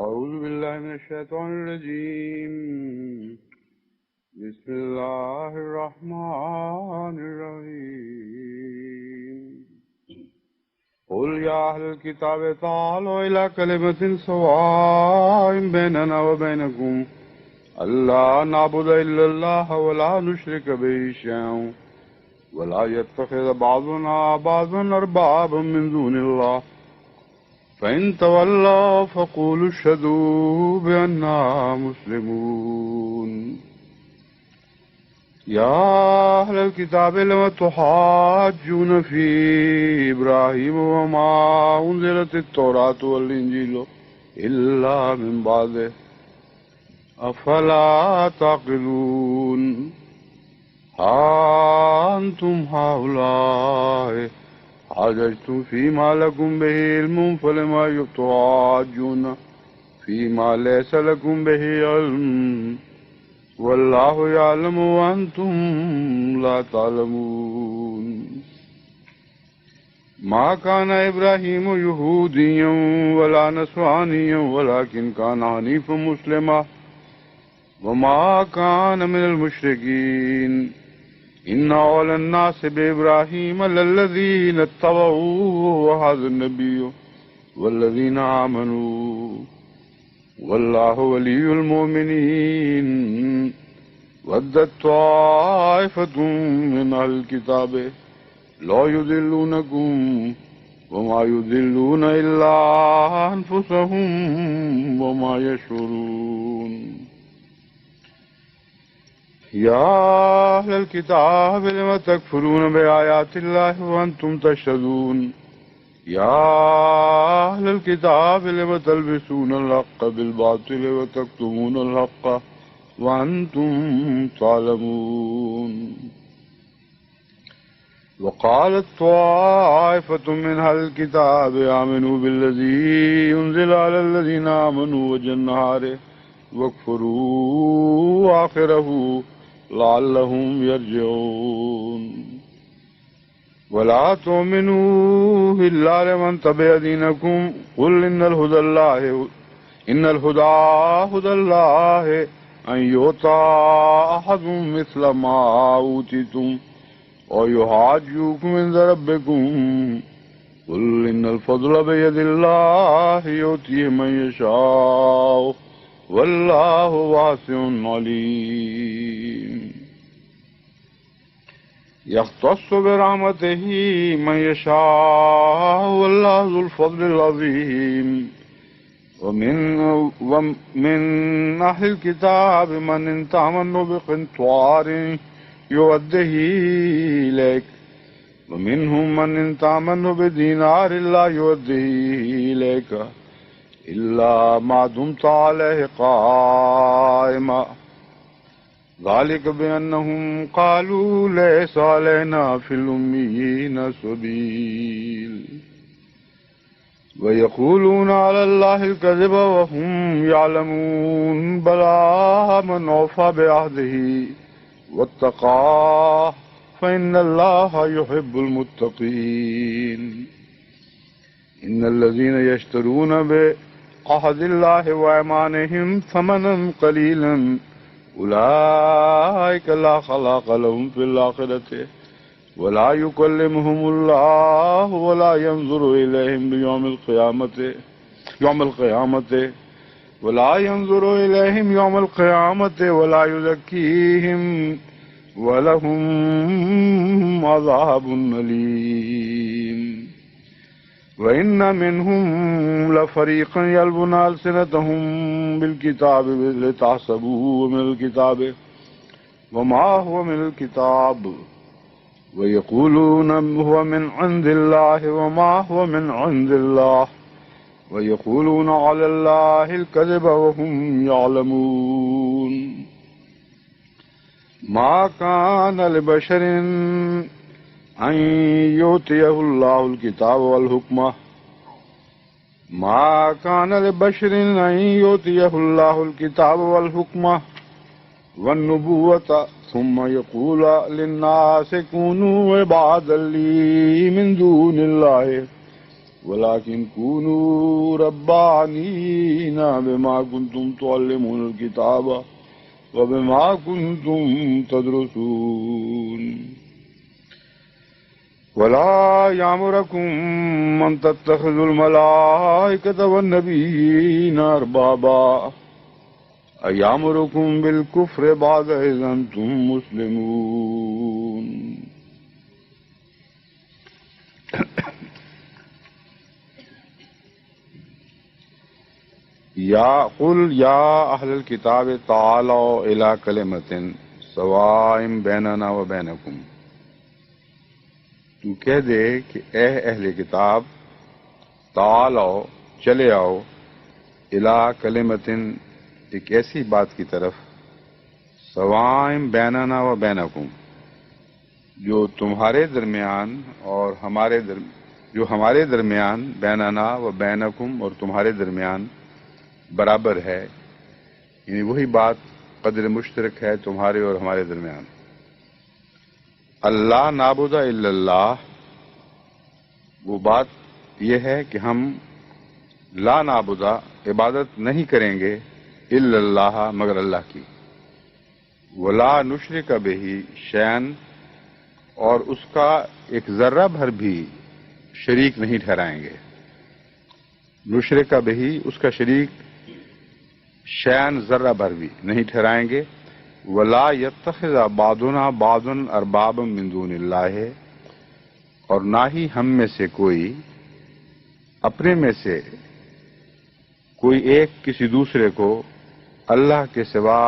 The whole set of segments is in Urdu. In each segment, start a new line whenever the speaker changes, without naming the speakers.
أعوذ بالله من الشيطان الرجيم. بسم الله الرحمن الرحيم. قل يا أهل الكتاب تعالوا إلى كلمة سواء بيننا وبينكم ألا نعبد إلا الله ولا نشرك به شيئا ولا يتخذ بعضنا بعضا أربابا من دون الله فإن تولوا فقولوا اشهدوا بأننا مسلمون. يا أهل الكتاب لم تحاجون في إبراهيم وما أنزلت التوراة والإنجيل إلا من بعده أفلا تعقلون. ها أنتم هؤلاء حاججتم فيما لكم به علم فلما تحاجون فيما ليس لكم به علم والله يعلم وأنتم لا تعلمون. ما كان إبراهيم يهوديا ولا نصرانيا ولكن كان حنيفا مسلما وما كان من المشركين. إن أولى الناس بإبراهيم للذين اتبعوه وهذا النبي والذين آمنوا والله ولي المؤمنين. ودت طائفة من أهل الكتاب لا يضلونكم وما يضلون إلا أنفسهم وما يشعرون. يا أهل الكتاب لم تكفرون بآيات الله وأنتم تشهدون. يا أهل الكتاب لم تلبسون الحق بالباطل وتكتمون الحق وأنتم تعلمون. وقالت طائفة من أهل الكتاب آمنوا بالذي أنزل على الذين آمنوا وجه النهار واكفروا آخره لعلهم يرجعون. ولا تؤمنوا إلا لمن تبع دينكم قل إن الهدى هدى الله أن يؤتى أحد مثل ما أوتيتم ويحاجوكم عند ربكم قل إن الفضل بيد الله يؤتيه من يشاء والله واسع عليم. يختص برحمته من يشاء والله ذو الفضل العظيم. ومن أهل الكتاب من إن تأمنه بقنطار يؤده إليك ومنهم من إن تأمنه بدينار لا يؤده إليك إلا ما دمت عليه قائما ذلك بأنهم قالوا ليس علينا في الأميين سبيل ويقولون على الله الكذب وهم يعلمون. بلى من أوفى بعهده واتقاه فإن الله يحب المتقين. إن الذين يشترون بعهد الله وأيمانهم ثمنا قليلا أولئك لا خلاق لهم في الآخرة ولا يكلمهم الله ولا ينظر إليهم يوم القيامة ولا يزكيهم ولهم عذاب أليم. وإن منهم لفريقا يلوون ألسنتهم بالكتاب لتحسبوه من الكتاب وما هو من الكتاب ويقولون هو من عند الله وما هو من عند الله ويقولون على الله الكذب وهم يعلمون. ما كان لبشر أن يؤتيه الله الكتاب والحكمة ما كان لبشر أن يؤتيه الله الكتاب والحكمة والنبوة ثم يقول للناس كونوا عبادا لي من دون الله ولكن كونوا ربانين بما كنتم تعلمون الكتاب وبما كنتم تدرسون ولا يأمركم أن تتخذوا الملائكة والنبيين أربابا أيأمركم بالكفر بعد إذ أنتم مسلمون قل يا أهل الكتاب تعالوا إلى كلمة سواء بيننا وبينكم تو کہہ دے کہ اے اہل کتاب تعالو چلے آؤ الی کلمتن ایک ایسی بات کی طرف سوائم بیننا و بینکم جو تمہارے درمیان اور جو ہمارے درمیان بیننا و بینکم اور تمہارے درمیان برابر ہے، یعنی وہی بات قدر مشترک ہے تمہارے اور ہمارے درمیان. اللہ نعبد الا اللہ، وہ بات یہ ہے کہ ہم لا نعبد عبادت نہیں کریں گے الا اللہ مگر اللہ کی، ولا نشرک بہ شیئا اور اس کا ایک ذرہ بھر بھی شریک نہیں ٹھہرائیں گے. نشرک بہ اس کا شریک شیئا ذرہ بھر بھی نہیں ٹھہرائیں گے. ولا یتخذ بعضنا بعضا اربابا من دون اللہ، اور نہ ہی ہم میں سے کوئی اپنے میں سے کوئی ایک کسی دوسرے کو اللہ کے سوا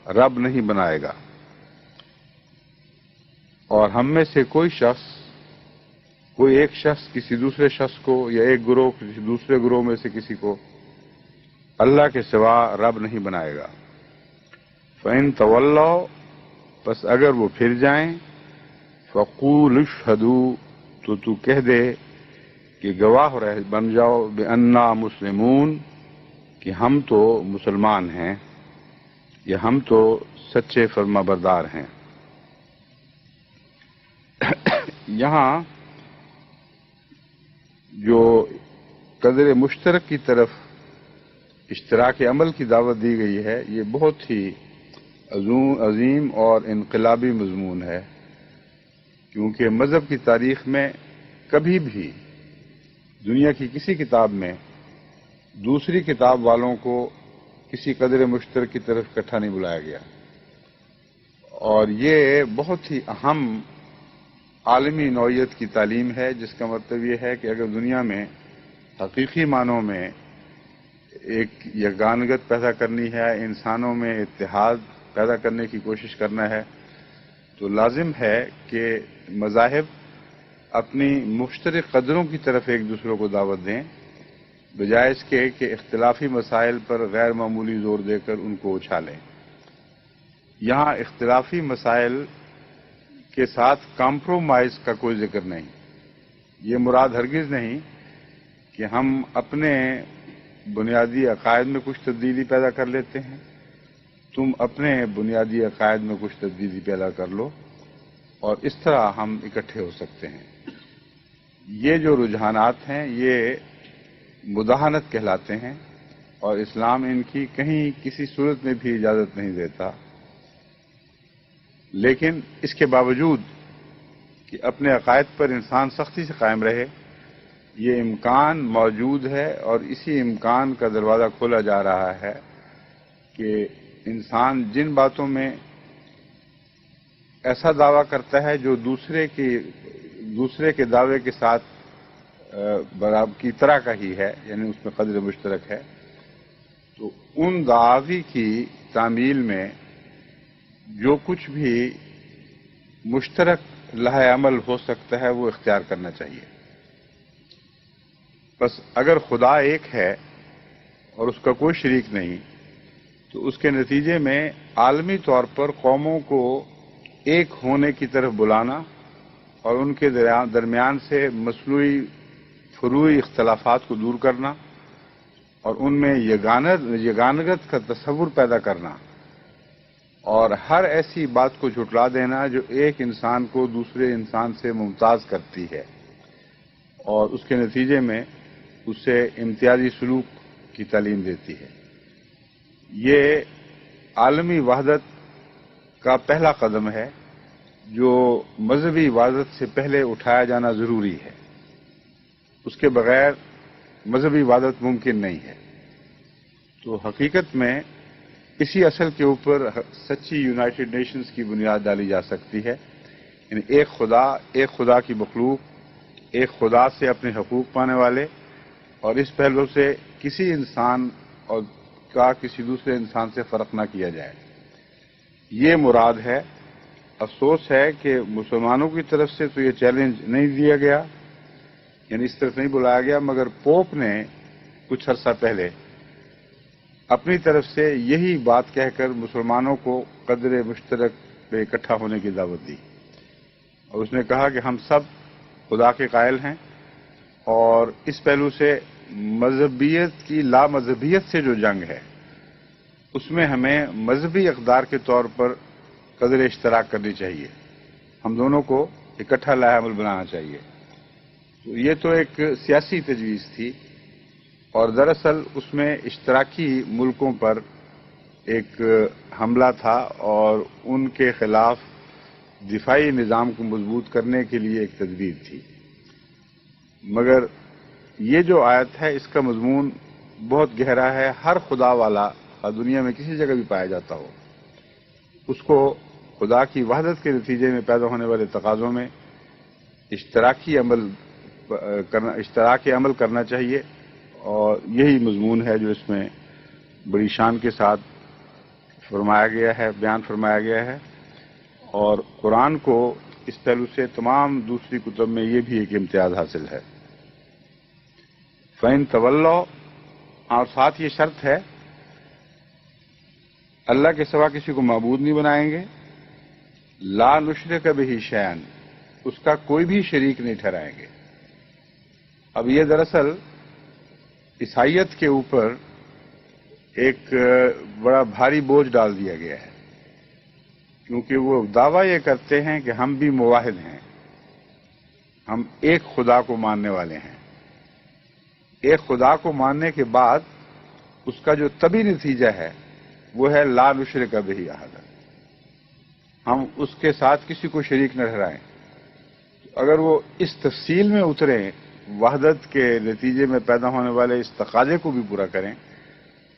رب نہیں بنائے گا، اور ہم میں سے کوئی ایک شخص کسی دوسرے شخص کو یا ایک گروہ کسی دوسرے گروہ میں سے کسی کو اللہ کے سوا رب نہیں بنائے گا. فَإِن تَوَلَّوْا پس اگر وہ پھر جائیں فَقُولُوا اشْهَدُوا تو کہہ دے کہ گواہ بن جاؤ بِأَنَّا مُسْلِمُونَ کہ ہم تو مسلمان ہیں یا ہم تو سچے فرما بردار ہیں. یہاں جو قدر مشترک کی طرف اشتراک عمل کی دعوت دی گئی ہے، یہ بہت ہی عظیم اور انقلابی مضمون ہے، کیونکہ مذہب کی تاریخ میں کبھی بھی دنیا کی کسی کتاب میں دوسری کتاب والوں کو کسی قدر مشترک کی طرف اکٹھا نہیں بلایا گیا. اور یہ بہت ہی اہم عالمی نوعیت کی تعلیم ہے، جس کا مطلب یہ ہے کہ اگر دنیا میں حقیقی معنوں میں ایک یگانگت پیدا کرنی ہے، انسانوں میں اتحاد پیدا کرنے کی کوشش کرنا ہے، تو لازم ہے کہ مذاہب اپنی مشترک قدروں کی طرف ایک دوسرے کو دعوت دیں، بجائے اس کے کہ اختلافی مسائل پر غیر معمولی زور دے کر ان کو اچھالیں. یہاں اختلافی مسائل کے ساتھ کمپرومائز کا کوئی ذکر نہیں. یہ مراد ہرگز نہیں کہ ہم اپنے بنیادی عقائد میں کچھ تبدیلی پیدا کر لیتے ہیں، تم اپنے بنیادی عقائد میں کچھ تبدیلی پیدا کر لو اور اس طرح ہم اکٹھے ہو سکتے ہیں. یہ جو رجحانات ہیں یہ مداہنت کہلاتے ہیں، اور اسلام ان کی کہیں کسی صورت میں بھی اجازت نہیں دیتا. لیکن اس کے باوجود کہ اپنے عقائد پر انسان سختی سے قائم رہے، یہ امکان موجود ہے، اور اسی امکان کا دروازہ کھولا جا رہا ہے کہ انسان جن باتوں میں ایسا دعویٰ کرتا ہے جو دوسرے کے دعوے کے ساتھ برابر کی طرح کا ہی ہے، یعنی اس میں قدر مشترک ہے، تو ان دعاوی کی تعمیل میں جو کچھ بھی مشترک لائحہ عمل ہو سکتا ہے وہ اختیار کرنا چاہیے. بس اگر خدا ایک ہے اور اس کا کوئی شریک نہیں، تو اس کے نتیجے میں عالمی طور پر قوموں کو ایک ہونے کی طرف بلانا اور ان کے درمیان سے مصنوعی فروعی اختلافات کو دور کرنا اور ان میں یگانگت کا تصور پیدا کرنا اور ہر ایسی بات کو جھٹلا دینا جو ایک انسان کو دوسرے انسان سے ممتاز کرتی ہے اور اس کے نتیجے میں اسے امتیازی سلوک کی تعلیم دیتی ہے۔ یہ عالمی وحدت کا پہلا قدم ہے جو مذہبی وحدت سے پہلے اٹھایا جانا ضروری ہے۔ اس کے بغیر مذہبی وحدت ممکن نہیں ہے۔ تو حقیقت میں اسی اصل کے اوپر سچی یونائٹڈ نیشنز کی بنیاد ڈالی جا سکتی ہے، یعنی ایک خدا کی مخلوق، ایک خدا سے اپنے حقوق پانے والے، اور اس پہلو سے کسی انسان اور کا کسی دوسرے انسان سے فرق نہ کیا جائے۔ یہ مراد ہے۔ افسوس ہے کہ مسلمانوں کی طرف سے تو یہ چیلنج نہیں دیا گیا، یعنی اس طرف نہیں بلایا گیا، مگر پوپ نے کچھ عرصہ پہلے اپنی طرف سے یہی بات کہہ کر مسلمانوں کو قدر مشترک پہ اکٹھا ہونے کی دعوت دی، اور اس نے کہا کہ ہم سب خدا کے قائل ہیں، اور اس پہلو سے مذہبیت کی لامذہبیت سے جو جنگ ہے اس میں ہمیں مذہبی اقدار کے طور پر قدر اشتراک کرنی چاہیے، ہم دونوں کو اکٹھا لاہ عمل بنانا چاہیے۔ تو یہ تو ایک سیاسی تجویز تھی، اور دراصل اس میں اشتراکی ملکوں پر ایک حملہ تھا، اور ان کے خلاف دفاعی نظام کو مضبوط کرنے کے لیے ایک تدبیر تھی۔ مگر یہ جو آیت ہے اس کا مضمون بہت گہرا ہے۔ ہر خدا والا دنیا میں کسی جگہ بھی پایا جاتا ہو، اس کو خدا کی وحدت کے نتیجے میں پیدا ہونے والے تقاضوں میں اشتراکی عمل کرنا چاہیے، اور یہی مضمون ہے جو اس میں بڑی شان کے ساتھ فرمایا گیا ہے، بیان فرمایا گیا ہے۔ اور قرآن کو اس پہلو سے تمام دوسری کتب میں یہ بھی ایک امتیاز حاصل ہے۔ فَإِن تَوَلَّوْا، اور ساتھ یہ شرط ہے اللہ کے سوا کسی کو معبود نہیں بنائیں گے، لا نشرک بہ شیئا، اس کا کوئی بھی شریک نہیں ٹھہرائیں گے۔ اب یہ دراصل عیسائیت کے اوپر ایک بڑا بھاری بوجھ ڈال دیا گیا ہے، کیونکہ وہ دعویٰ یہ کرتے ہیں کہ ہم بھی موحد ہیں، ہم ایک خدا کو ماننے والے ہیں۔ ایک خدا کو ماننے کے بعد اس کا جو طبی نتیجہ ہے وہ ہے لا نشرک بہ احدا، ہم اس کے ساتھ کسی کو شریک نہ ٹھہرائیں۔ اگر وہ اس تفصیل میں اتریں، وحدت کے نتیجے میں پیدا ہونے والے اس تقاضے کو بھی پورا کریں،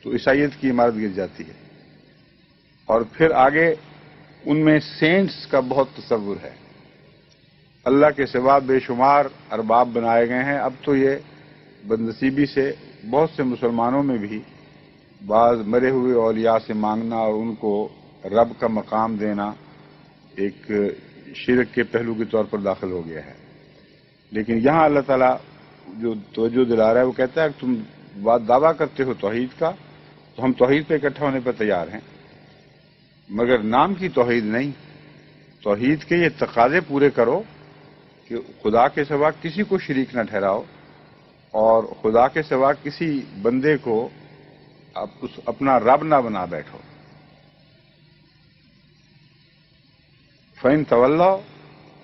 تو عیسائیت کی عمارت گر جاتی ہے۔ اور پھر آگے ان میں سینٹس کا بہت تصور ہے، اللہ کے سوا بے شمار ارباب بنائے گئے ہیں۔ اب تو یہ بدنصیبی سے بہت سے مسلمانوں میں بھی بعض مرے ہوئے اولیاء سے مانگنا اور ان کو رب کا مقام دینا ایک شرک کے پہلو کے طور پر داخل ہو گیا ہے۔ لیکن یہاں اللہ تعالیٰ جو توجہ دلا رہا ہے وہ کہتا ہے کہ تم دعویٰ کرتے ہو توحید کا، تو ہم توحید پہ اکٹھا ہونے پر تیار ہیں، مگر نام کی توحید نہیں۔ توحید کے یہ تقاضے پورے کرو کہ خدا کے سوا کسی کو شریک نہ ٹھہراؤ، اور خدا کے سوا کسی بندے کو اپنا رب نہ بنا بیٹھو۔ فَإِن تَوَلَّوْا،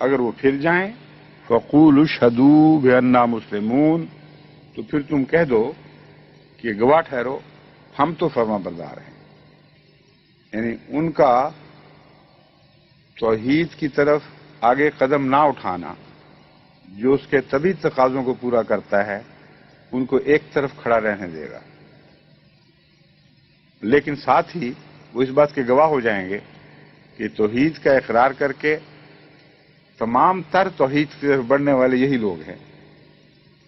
اگر وہ پھر جائیں، فَقُولُوا اشْهَدُوا بِأَنَّا مُسْلِمُونَ، تو پھر تم کہہ دو کہ گواہ ٹھہرو ہم تو فرما بردار ہیں۔ یعنی ان کا توحید کی طرف آگے قدم نہ اٹھانا جو اس کے طبی تقاضوں کو پورا کرتا ہے، ان کو ایک طرف کھڑا رہنے دے گا، لیکن ساتھ ہی وہ اس بات کے گواہ ہو جائیں گے کہ توحید کا اقرار کر کے تمام تر توحید کی طرف بڑھنے والے یہی لوگ ہیں۔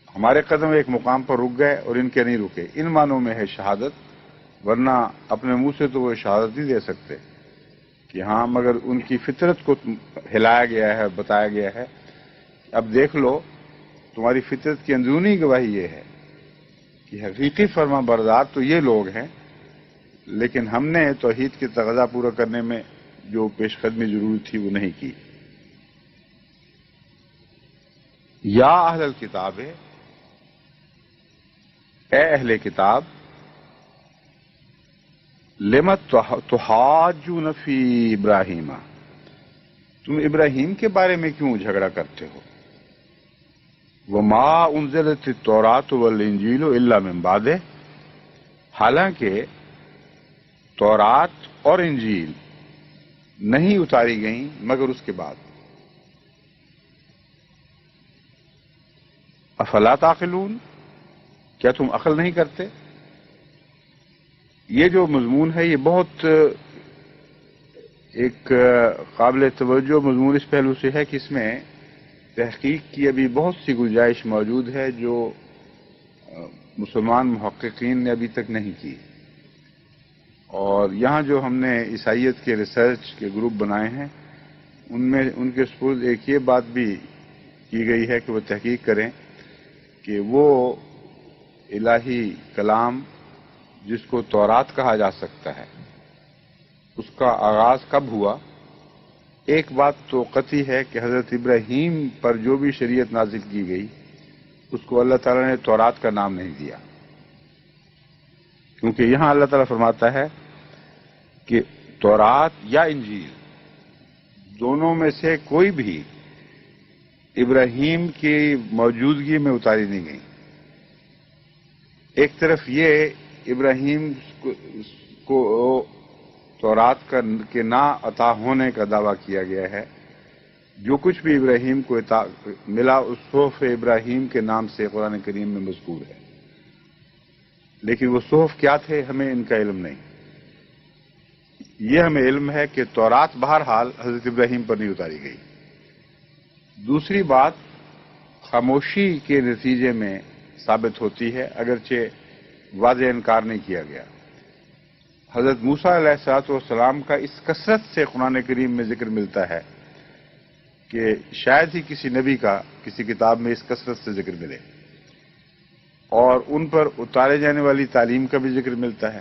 ہمارے قدم ایک مقام پر رک گئے اور ان کے نہیں رکے، ان معنوں میں ہے شہادت، ورنہ اپنے منہ سے تو وہ شہادت نہیں دے سکتے کہ ہاں، مگر ان کی فطرت کو ہلایا گیا ہے، بتایا گیا ہے۔ اب دیکھ لو، تمہاری فطرت کی اندرونی گواہی یہ ہے کہ حقیقی فرما بردار تو یہ لوگ ہیں، لیکن ہم نے توحید کے تقاضا پورا کرنے میں جو پیش قدمی ضروری تھی وہ نہیں کی۔ یا اہل الکتاب، اے اہل کتاب، لم تحاجون فی ابراہیم، تم ابراہیم کے بارے میں کیوں جھگڑا کرتے ہو؟ وما انزلت التوراۃ والانجیل الا من بعدہ، حالانکہ تورات اور انجیل نہیں اتاری گئیں مگر اس کے بعد۔ افلا تعقلون، کیا تم عقل نہیں کرتے؟ یہ جو مضمون ہے یہ بہت ایک قابل توجہ مضمون اس پہلو سے ہے کہ اس میں تحقیق کی ابھی بہت سی گنجائش موجود ہے جو مسلمان محققین نے ابھی تک نہیں کی۔ اور یہاں جو ہم نے عیسائیت کے ریسرچ کے گروپ بنائے ہیں ان کے سپرد ایک یہ بات بھی کی گئی ہے کہ وہ تحقیق کریں کہ وہ الہی کلام جس کو تورات کہا جا سکتا ہے اس کا آغاز کب ہوا۔ ایک بات تو قطعی ہے کہ حضرت ابراہیم پر جو بھی شریعت نازل کی گئی اس کو اللہ تعالیٰ نے تورات کا نام نہیں دیا، کیونکہ یہاں اللہ تعالیٰ فرماتا ہے کہ تورات یا انجیل دونوں میں سے کوئی بھی ابراہیم کی موجودگی میں اتاری نہیں گئی۔ ایک طرف یہ ابراہیم کو تورات کے نہ عطا ہونے کا دعویٰ کیا گیا ہے، جو کچھ بھی ابراہیم کو ملا اس صحف ابراہیم کے نام سے قرآن کریم میں مذکور ہے، لیکن وہ صحف کیا تھے ہمیں ان کا علم نہیں۔ یہ ہمیں علم ہے کہ تورات بہرحال حضرت ابراہیم پر نہیں اتاری گئی۔ دوسری بات خاموشی کے نتیجے میں ثابت ہوتی ہے، اگرچہ واضح انکار نہیں کیا گیا۔ حضرت موسیٰ علیہ الصلوۃ والسلام کا اس کثرت سے قرآن کریم میں ذکر ملتا ہے کہ شاید ہی کسی نبی کا کسی کتاب میں اس کثرت سے ذکر ملے، اور ان پر اتارے جانے والی تعلیم کا بھی ذکر ملتا ہے،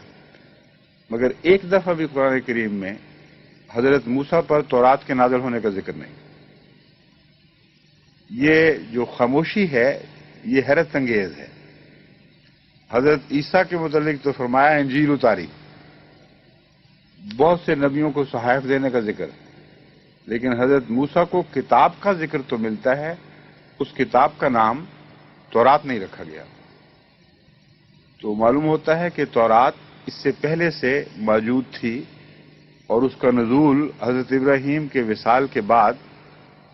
مگر ایک دفعہ بھی قرآن کریم میں حضرت موسیٰ پر تورات کے نازل ہونے کا ذکر نہیں۔ یہ جو خاموشی ہے یہ حیرت انگیز ہے۔ حضرت عیسیٰ کے متعلق تو فرمایا انجیل اتاری، بہت سے نبیوں کو صحائف دینے کا ذکر، لیکن حضرت موسیٰ کو کتاب کا ذکر تو ملتا ہے، اس کتاب کا نام تورات نہیں رکھا گیا۔ تو معلوم ہوتا ہے کہ تورات اس سے پہلے سے موجود تھی اور اس کا نزول حضرت ابراہیم کے وصال کے بعد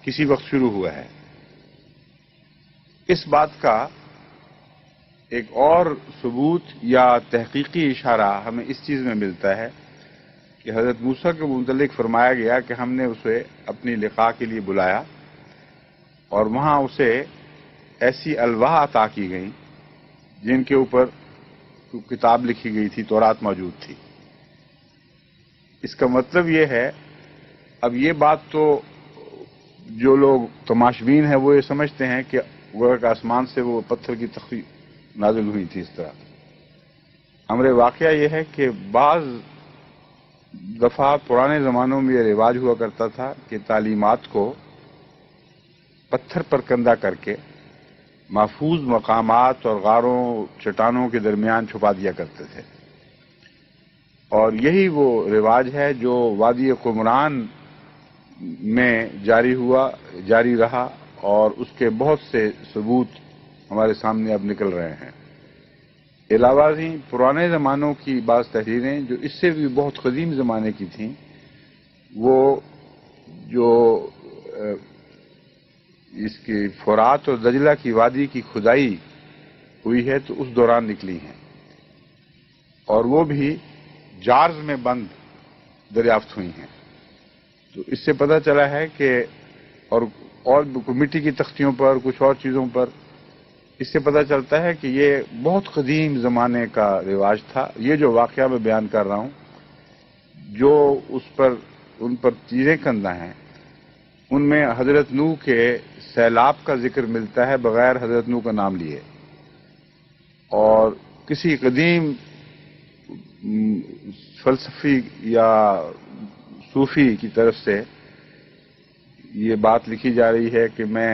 کسی وقت شروع ہوا ہے۔ اس بات کا ایک اور ثبوت یا تحقیقی اشارہ ہمیں اس چیز میں ملتا ہے کہ حضرت موسیٰ کے متعلق فرمایا گیا کہ ہم نے اسے اپنی لقاء کے لیے بلایا اور وہاں اسے ایسی الواح عطا کی گئیں جن کے اوپر کتاب لکھی گئی تھی، تورات موجود تھی۔ اس کا مطلب یہ ہے، اب یہ بات تو جو لوگ تماشبین ہیں وہ یہ سمجھتے ہیں کہ وہ ایک آسمان سے وہ پتھر کی تختی نازل ہوئی تھی، اس طرح۔ امر واقعہ یہ ہے کہ بعض دفعہ پرانے زمانوں میں یہ رواج ہوا کرتا تھا کہ تعلیمات کو پتھر پر کندہ کر کے محفوظ مقامات اور غاروں چٹانوں کے درمیان چھپا دیا کرتے تھے، اور یہی وہ رواج ہے جو وادی قمران میں جاری رہا، اور اس کے بہت سے ثبوت ہمارے سامنے اب نکل رہے ہیں۔ علاوہ ازیں پرانے زمانوں کی بعض تحریریں جو اس سے بھی بہت قدیم زمانے کی تھیں، وہ جو اس کی فرات اور دجلہ کی وادی کی کھدائی ہوئی ہے تو اس دوران نکلی ہیں، اور وہ بھی جارز میں بند دریافت ہوئی ہیں۔ تو اس سے پتہ چلا ہے کہ اور مٹی کی تختیوں پر کچھ اور چیزوں پر اس سے پتہ چلتا ہے کہ یہ بہت قدیم زمانے کا رواج تھا۔ یہ جو واقعہ میں بیان کر رہا ہوں، جو ان پر چیزیں کندہ ہیں، ان میں حضرت نوح کے سیلاب کا ذکر ملتا ہے بغیر حضرت نوح کا نام لیے، اور کسی قدیم فلسفی یا صوفی کی طرف سے یہ بات لکھی جا رہی ہے کہ میں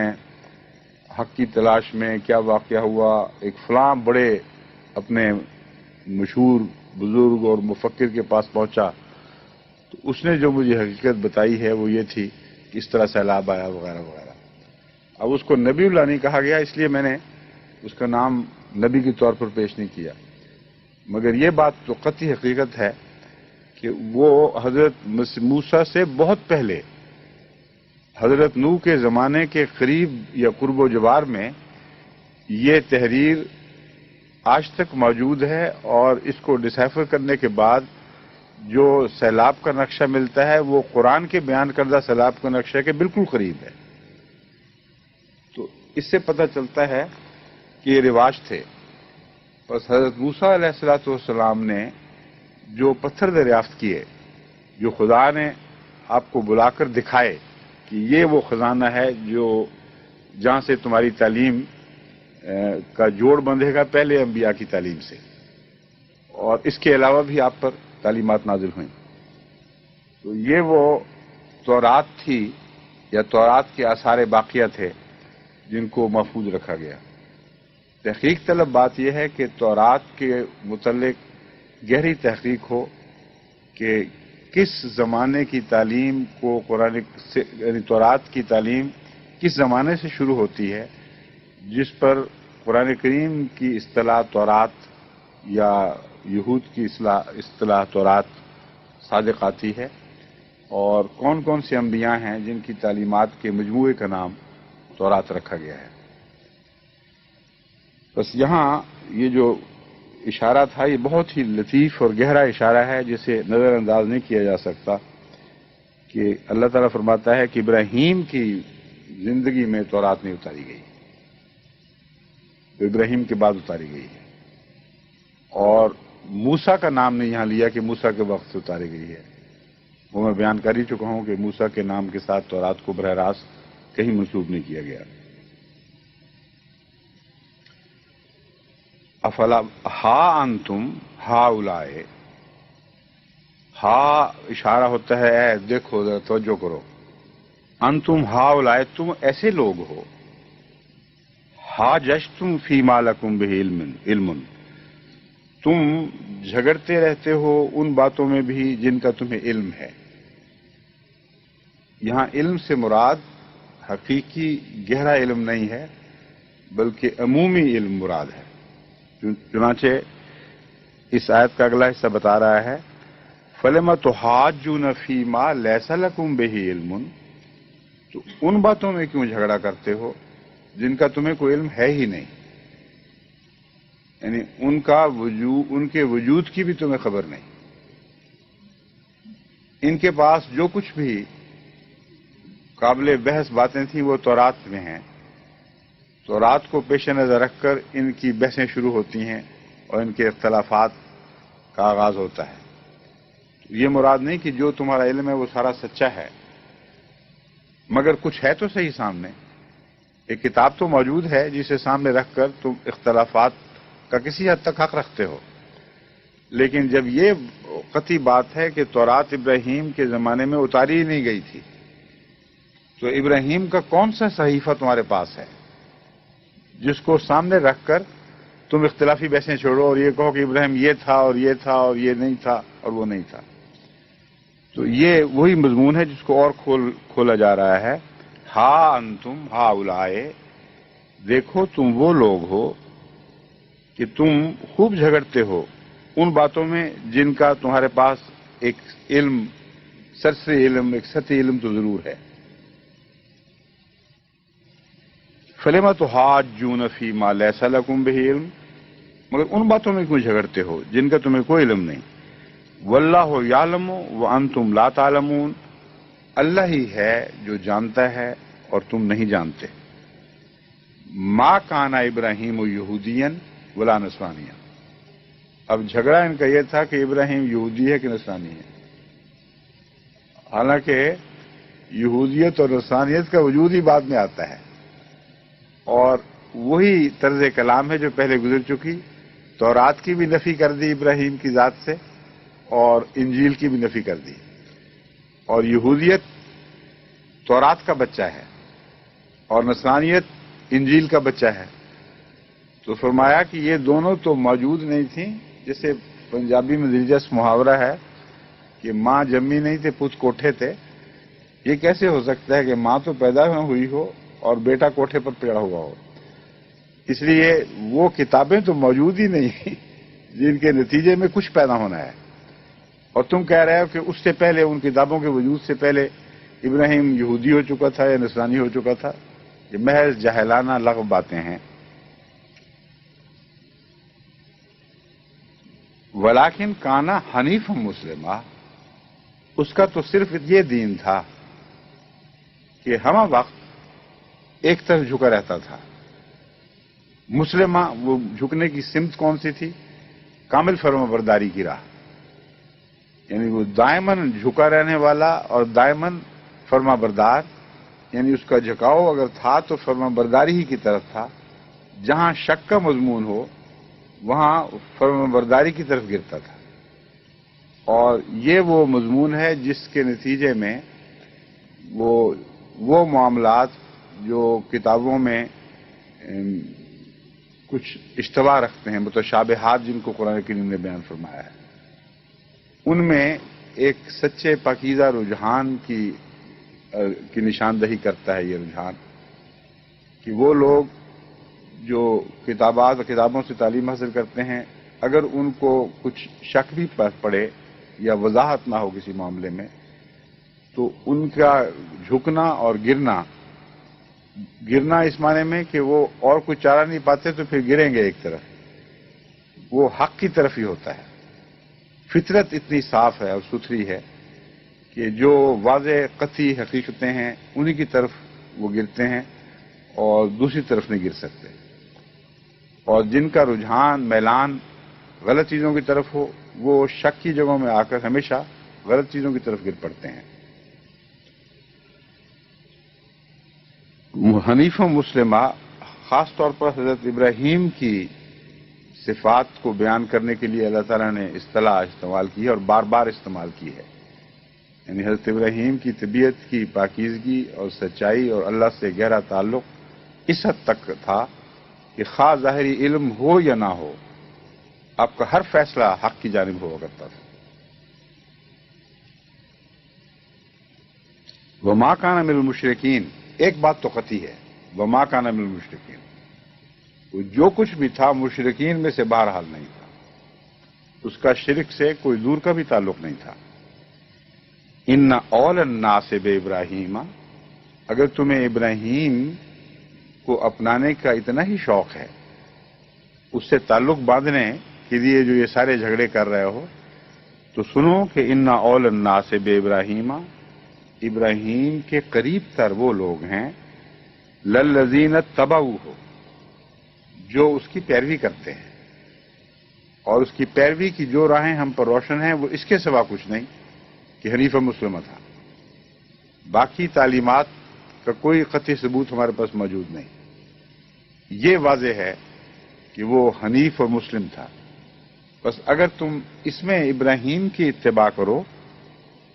حق کی تلاش میں کیا واقعہ ہوا، ایک فلاں بڑے اپنے مشہور بزرگ اور مفکر کے پاس پہنچا تو اس نے جو مجھے حقیقت بتائی ہے وہ یہ تھی کہ اس طرح سیلاب آیا وغیرہ وغیرہ۔ اب اس کو نبی اللہ نہیں کہا گیا، اس لیے میں نے اس کا نام نبی کے طور پر پیش نہیں کیا، مگر یہ بات تو قطعی حقیقت ہے کہ وہ حضرت موسیٰ سے بہت پہلے حضرت نوح کے زمانے کے قریب یا قرب و جوار میں یہ تحریر آج تک موجود ہے، اور اس کو ڈسیفر کرنے کے بعد جو سیلاب کا نقشہ ملتا ہے وہ قرآن کے بیان کردہ سیلاب کا نقشہ کے بالکل قریب ہے۔ تو اس سے پتہ چلتا ہے کہ یہ رواج تھے۔ بس حضرت موسیٰ علیہ السلام نے جو پتھر دریافت کیے، جو خدا نے آپ کو بلا کر دکھائے کہ یہ وہ خزانہ ہے جو جہاں سے تمہاری تعلیم کا جوڑ بندھے گا پہلے انبیاء کی تعلیم سے، اور اس کے علاوہ بھی آپ پر تعلیمات نازل ہوئیں، تو یہ وہ تورات تھی یا تورات کے آثار باقیہ تھے جن کو محفوظ رکھا گیا۔ تحقیق طلب بات یہ ہے کہ تورات کے متعلق گہری تحقیق ہو کہ کس زمانے کی تعلیم کو یعنی تورات کی تعلیم کس زمانے سے شروع ہوتی ہے جس پر قرآن کریم کی اصطلاح تورات یا یہود کی اصطلاح تورات صادق آتی ہے، اور کون کون سے انبیاء ہیں جن کی تعلیمات کے مجموعے کا نام تورات رکھا گیا ہے۔ بس یہاں یہ جو اشارہ تھا یہ بہت ہی لطیف اور گہرا اشارہ ہے جسے نظر انداز نہیں کیا جا سکتا، کہ اللہ تعالیٰ فرماتا ہے کہ ابراہیم کی زندگی میں تورات نہیں اتاری گئی، ابراہیم کے بعد اتاری گئی ہے، اور موسیٰ کا نام نے یہاں لیا کہ موسیٰ کے وقت سے اتاری گئی ہے۔ وہ میں بیان کر ہی چکا ہوں کہ موسیٰ کے نام کے ساتھ تورات کو براہ راست کہیں منسوب نہیں کیا گیا۔ افلا ہا انتم ہا اولائے، ہا اشارہ ہوتا ہے اے دیکھو ذرا توجہ کرو، انتم ہا اولائے تم ایسے لوگ ہو، ہا جشتم فی ما لکم بہ علم تم جھگڑتے رہتے ہو ان باتوں میں بھی جن کا تمہیں علم ہے۔ یہاں علم سے مراد حقیقی گہرا علم نہیں ہے بلکہ عمومی علم مراد ہے۔ چنانچہ اس آیت کا اگلا حصہ بتا رہا ہے فَلِمَ تُحَاجُّونَ فِي مَا لَيْسَ لَكُمْ بِهِ علم، تو ان باتوں میں کیوں جھگڑا کرتے ہو جن کا تمہیں کوئی علم ہے ہی نہیں، یعنی ان کے وجود کی بھی تمہیں خبر نہیں۔ ان کے پاس جو کچھ بھی قابل بحث باتیں تھیں وہ تورات میں ہیں، تورات کو پیش نظر رکھ کر ان کی بحثیں شروع ہوتی ہیں اور ان کے اختلافات کا آغاز ہوتا ہے۔ یہ مراد نہیں کہ جو تمہارا علم ہے وہ سارا سچا ہے، مگر کچھ ہے تو صحیح سامنے، ایک کتاب تو موجود ہے جسے سامنے رکھ کر تم اختلافات کا کسی حد تک حق رکھتے ہو۔ لیکن جب یہ قطعی بات ہے کہ تورات ابراہیم کے زمانے میں اتاری ہی نہیں گئی تھی، تو ابراہیم کا کون سا صحیفہ تمہارے پاس ہے جس کو سامنے رکھ کر تم اختلافی بحثیں چھوڑو اور یہ کہو کہ ابراہیم یہ تھا اور یہ تھا اور یہ نہیں تھا اور وہ نہیں تھا؟ تو یہ وہی مضمون ہے جس کو اور کھولا جا رہا ہے۔ ہا انتم ہا اولائے، دیکھو تم وہ لوگ ہو کہ تم خوب جھگڑتے ہو ان باتوں میں جن کا تمہارے پاس ایک علم، سرسری علم، ایک سطحی علم تو ضرور ہے۔ فَلِمَ تُحَاجُّونَ فِي مَا لَيْسَ لَكُمْ بِهِ علم، مگر ان باتوں میں کیوں جھگڑتے ہو جن کا تمہیں کوئی علم نہیں۔ وَاللَّهُ يَعْلَمُ وَأَنْتُمْ لَا تَعْلَمُونَ، اللہ ہی ہے جو جانتا ہے اور تم نہیں جانتے۔ مَا كَانَ إِبْرَاهِيمُ يَهُودِيًّا وَلَا نَصْرَانِيًّا، اب جھگڑا ان کا یہ تھا کہ ابراہیم یہودی ہے کہ نصرانی ہے، حالانکہ یہودیت اور نصرانیت کا وجود ہی بعد میں آتا ہے، اور وہی طرز کلام ہے جو پہلے گزر چکی۔ تورات کی بھی نفی کر دی ابراہیم کی ذات سے اور انجیل کی بھی نفی کر دی، اور یہودیت تورات کا بچہ ہے اور نصرانیت انجیل کا بچہ ہے۔ تو فرمایا کہ یہ دونوں تو موجود نہیں تھیں، جیسے پنجابی میں دلچسپ محاورہ ہے کہ ماں جمی نہیں تھے پت کوٹھے تھے۔ یہ کیسے ہو سکتا ہے کہ ماں تو پیدا ہوئی ہو اور بیٹا کوٹھے پر پڑا ہوا ہو. اس لیے وہ کتابیں تو موجود ہی نہیں جن کے نتیجے میں کچھ پیدا ہونا ہے. اور تم کہہ رہے ہو کہ اس سے پہلے، ان کتابوں کے وجود سے پہلے ابراہیم یہودی ہو چکا تھا یا نصرانی ہو چکا تھا. یہ محض جاہلانہ لغو باتیں ہیں. ولیکن کانا حنیف مسلمہ، اس کا تو صرف یہ دین تھا کہ ہمہ وقت ایک طرف جھکا رہتا تھا. مسلمہ، وہ جھکنے کی سمت کون سی تھی؟ کامل فرمانبرداری کی راہ. یعنی وہ دائماً جھکا رہنے والا اور دائماً فرمانبردار. یعنی اس کا جھکاؤ اگر تھا تو فرمانبرداری ہی کی طرف تھا. جہاں شک کا مضمون ہو وہاں فرمانبرداری کی طرف گرتا تھا. اور یہ وہ مضمون ہے جس کے نتیجے میں وہ معاملات جو کتابوں میں کچھ اشتباہ رکھتے ہیں، متشابہات جن کو قرآن کریم نے بیان فرمایا ہے، ان میں ایک سچے پاکیزہ رجحان کی نشاندہی کرتا ہے. یہ رجحان کہ وہ لوگ جو کتابوں سے تعلیم حاصل کرتے ہیں، اگر ان کو کچھ شک بھی پڑے یا وضاحت نہ ہو کسی معاملے میں، تو ان کا جھکنا اور گرنا اس معنی میں کہ وہ اور کوئی چارہ نہیں پاتے تو پھر گریں گے ایک طرف، وہ حق کی طرف ہی ہوتا ہے. فطرت اتنی صاف ہے اور ستھری ہے کہ جو واضح قطعی حقیقتیں ہیں انہی کی طرف وہ گرتے ہیں اور دوسری طرف نہیں گر سکتے. اور جن کا رجحان میلان غلط چیزوں کی طرف ہو، وہ شک کی جگہوں میں آ کر ہمیشہ غلط چیزوں کی طرف گر پڑتے ہیں. حنیف و مسلمہ خاص طور پر حضرت ابراہیم کی صفات کو بیان کرنے کے لیے اللہ تعالیٰ نے اصطلاح استعمال کی ہے اور بار بار استعمال کی ہے. یعنی حضرت ابراہیم کی طبیعت کی پاکیزگی اور سچائی اور اللہ سے گہرا تعلق اس حد تک تھا کہ خواہ ظاہری علم ہو یا نہ ہو، آپ کا ہر فیصلہ حق کی جانب ہوا کرتا تھا. وما کان من المشرکین، ایک بات تو قطعی ہے، وما کان من المشرکین، وہ جو کچھ بھی تھا مشرکین میں سے بہرحال نہیں تھا. اس کا شرک سے کوئی دور کا بھی تعلق نہیں تھا. ان اول الناس بابراہیم، اگر تمہیں ابراہیم کو اپنانے کا اتنا ہی شوق ہے، اس سے تعلق باندھنے کے لیے جو یہ سارے جھگڑے کر رہے ہو، تو سنو کہ ان اول الناس بابراہیم، ابراہیم کے قریب تر وہ لوگ ہیں، للذین اتبعوہ، جو اس کی پیروی کرتے ہیں. اور اس کی پیروی کی جو راہیں ہم پر روشن ہیں وہ اس کے سوا کچھ نہیں کہ حنیف مسلمہ تھا. باقی تعلیمات کا کوئی قطعی ثبوت ہمارے پاس موجود نہیں. یہ واضح ہے کہ وہ حنیف اور مسلم تھا. بس اگر تم اس میں ابراہیم کی اتباع کرو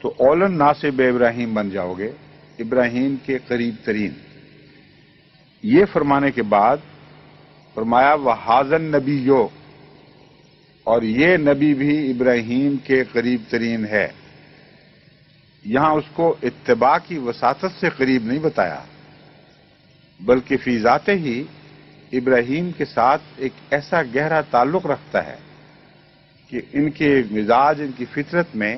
تو اول الناس بابراہیم بن جاؤ گے، ابراہیم کے قریب ترین. یہ فرمانے کے بعد فرمایا وَهَٰذَا النَّبِيُّ، اور یہ نبی بھی ابراہیم کے قریب ترین ہے. یہاں اس کو اتباع کی وساطت سے قریب نہیں بتایا، بلکہ فی ذاتہ ہی ابراہیم کے ساتھ ایک ایسا گہرا تعلق رکھتا ہے کہ ان کے مزاج، ان کی فطرت میں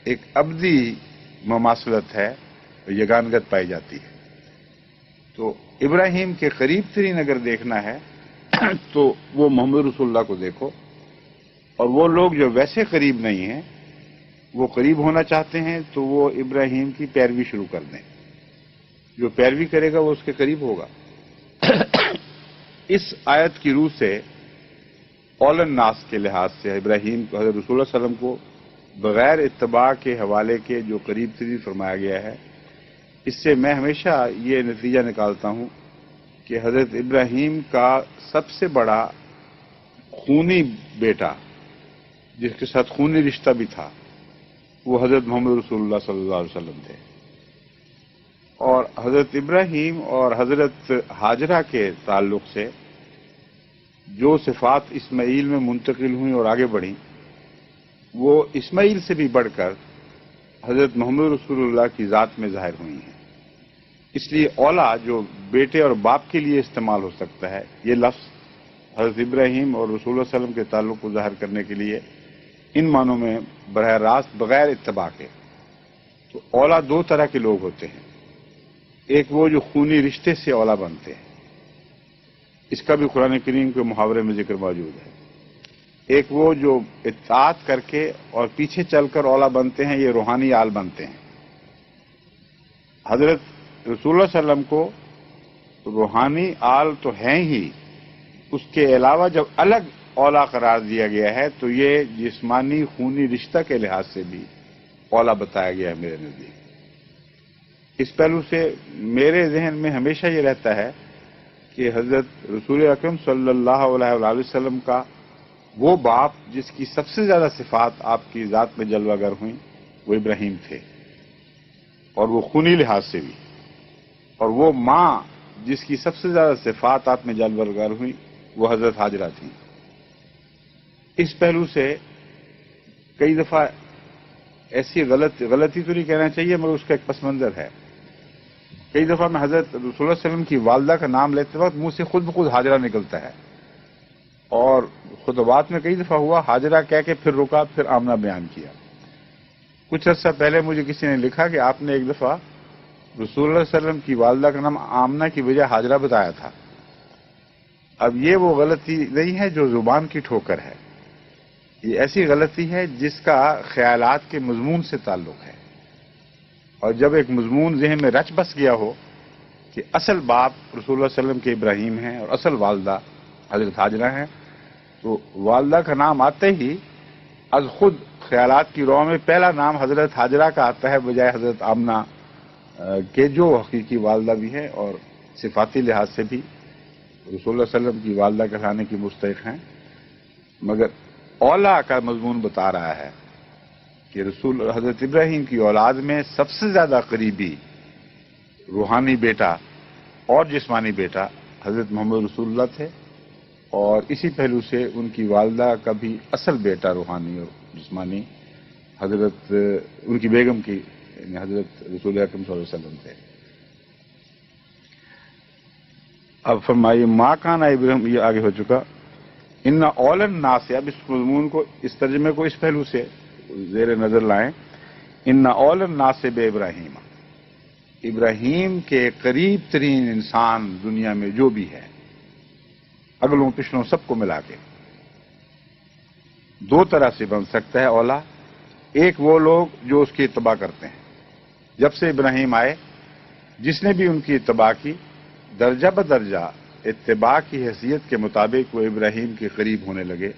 ایک ابدی مماثلت ہے، یگانگت پائی جاتی ہے. تو ابراہیم کے قریب ترین اگر دیکھنا ہے تو وہ محمد رسول اللہ کو دیکھو. اور وہ لوگ جو ویسے قریب نہیں ہیں، وہ قریب ہونا چاہتے ہیں تو وہ ابراہیم کی پیروی شروع کر دیں. جو پیروی کرے گا وہ اس کے قریب ہوگا. اس آیت کی روح سے اول الناس کے لحاظ سے ابراہیم کو، حضرت رسول اللہ صلی اللہ علیہ وسلم کو بغیر اتباع کے حوالے کے جو قریب ترین فرمایا گیا ہے، اس سے میں ہمیشہ یہ نتیجہ نکالتا ہوں کہ حضرت ابراہیم کا سب سے بڑا خونی بیٹا، جس کے ساتھ خونی رشتہ بھی تھا، وہ حضرت محمد رسول اللہ صلی اللہ علیہ وسلم تھے. اور حضرت ابراہیم اور حضرت ہاجرہ کے تعلق سے جو صفات اسماعیل میں منتقل ہوئیں اور آگے بڑھیں، وہ اسماعیل سے بھی بڑھ کر حضرت محمد رسول اللہ کی ذات میں ظاہر ہوئی ہیں. اس لیے اولا جو بیٹے اور باپ کے لیے استعمال ہو سکتا ہے، یہ لفظ حضرت ابراہیم اور رسول اللہ صلی اللہ علیہ وسلم کے تعلق کو ظاہر کرنے کے لیے ان معنوں میں براہ راست بغیر اتباع کے۔ تو اولا دو طرح کے لوگ ہوتے ہیں، ایک وہ جو خونی رشتے سے اولا بنتے ہیں، اس کا بھی قرآن کریم کے محاورے میں ذکر موجود ہے۔ ایک وہ جو اطاعت کر کے اور پیچھے چل کر اولا بنتے ہیں، یہ روحانی آل بنتے ہیں۔ حضرت رسول اللہ صلی اللہ علیہ وسلم کو روحانی آل تو ہیں ہی، اس کے علاوہ جب الگ اولا قرار دیا گیا ہے تو یہ جسمانی خونی رشتہ کے لحاظ سے بھی اولا بتایا گیا ہے میرے نزدیک۔ اس پہلو سے میرے ذہن میں ہمیشہ یہ رہتا ہے کہ حضرت رسول اکرم صلی اللہ علیہ وآلہ وسلم کا وہ باپ جس کی سب سے زیادہ صفات آپ کی ذات میں جلوہ گر ہوئیں وہ ابراہیم تھے، اور وہ خونی لحاظ سے بھی، اور وہ ماں جس کی سب سے زیادہ صفات آپ میں جلوہ گر ہوئیں وہ حضرت ہاجرہ تھیں۔ اس پہلو سے کئی دفعہ ایسی غلطی تو نہیں کہنا چاہیے مگر اس کا ایک پس منظر ہے، کئی دفعہ میں حضرت رسول اللہ صلی اللہ علیہ وسلم کی والدہ کا نام لیتے وقت منہ سے خود بخود ہاجرہ نکلتا ہے، اور خطبات میں کئی دفعہ ہوا ہاجرہ کہہ کے پھر رکا، پھر آمنہ بیان کیا۔ کچھ عرصہ پہلے مجھے کسی نے لکھا کہ آپ نے ایک دفعہ رسول اللہ صلی اللہ علیہ وسلم کی والدہ کا نام آمنہ کی وجہ ہاجرہ بتایا تھا۔ اب یہ وہ غلطی نہیں ہے جو زبان کی ٹھوکر ہے، یہ ایسی غلطی ہے جس کا خیالات کے مضمون سے تعلق ہے، اور جب ایک مضمون ذہن میں رچ بس گیا ہو کہ اصل باپ رسول اللہ صلی اللہ علیہ وسلم کے ابراہیم ہیں اور اصل والدہ حضرت ہاجرہ ہیں، تو والدہ کا نام آتے ہی از خود خیالات کی رو میں پہلا نام حضرت ہاجرہ کا آتا ہے بجائے حضرت آمنہ کے، جو حقیقی والدہ بھی ہیں اور صفاتی لحاظ سے بھی رسول اللہ صلی اللہ علیہ وسلم کی والدہ کہلانے کی مستحق ہیں۔ مگر اولا کا مضمون بتا رہا ہے کہ رسول حضرت ابراہیم کی اولاد میں سب سے زیادہ قریبی روحانی بیٹا اور جسمانی بیٹا حضرت محمد رسول اللہ تھے، اور اسی پہلو سے ان کی والدہ کا بھی اصل بیٹا روحانی اور جسمانی حضرت ان کی بیگم کی یعنی حضرت رسول اکرم صلی اللہ علیہ وسلم تھے۔ اب فرمائیے ماں کانا ابراہیم، یہ آگے ہو چکا۔ ان اول الناس، اب اس مضمون کو اس ترجمے کو اس پہلو سے زیر نظر لائیں، ان اول الناس بے ابراہیم، ابراہیم کے قریب ترین انسان دنیا میں جو بھی ہے اگلوں پچھلوں سب کو ملا کے دو طرح سے بن سکتا ہے اولا۔ ایک وہ لوگ جو اس کی اتباع کرتے ہیں، جب سے ابراہیم آئے جس نے بھی ان کی اتباع کی درجہ بدرجہ اتباع کی حیثیت کے مطابق وہ ابراہیم کے قریب ہونے لگے،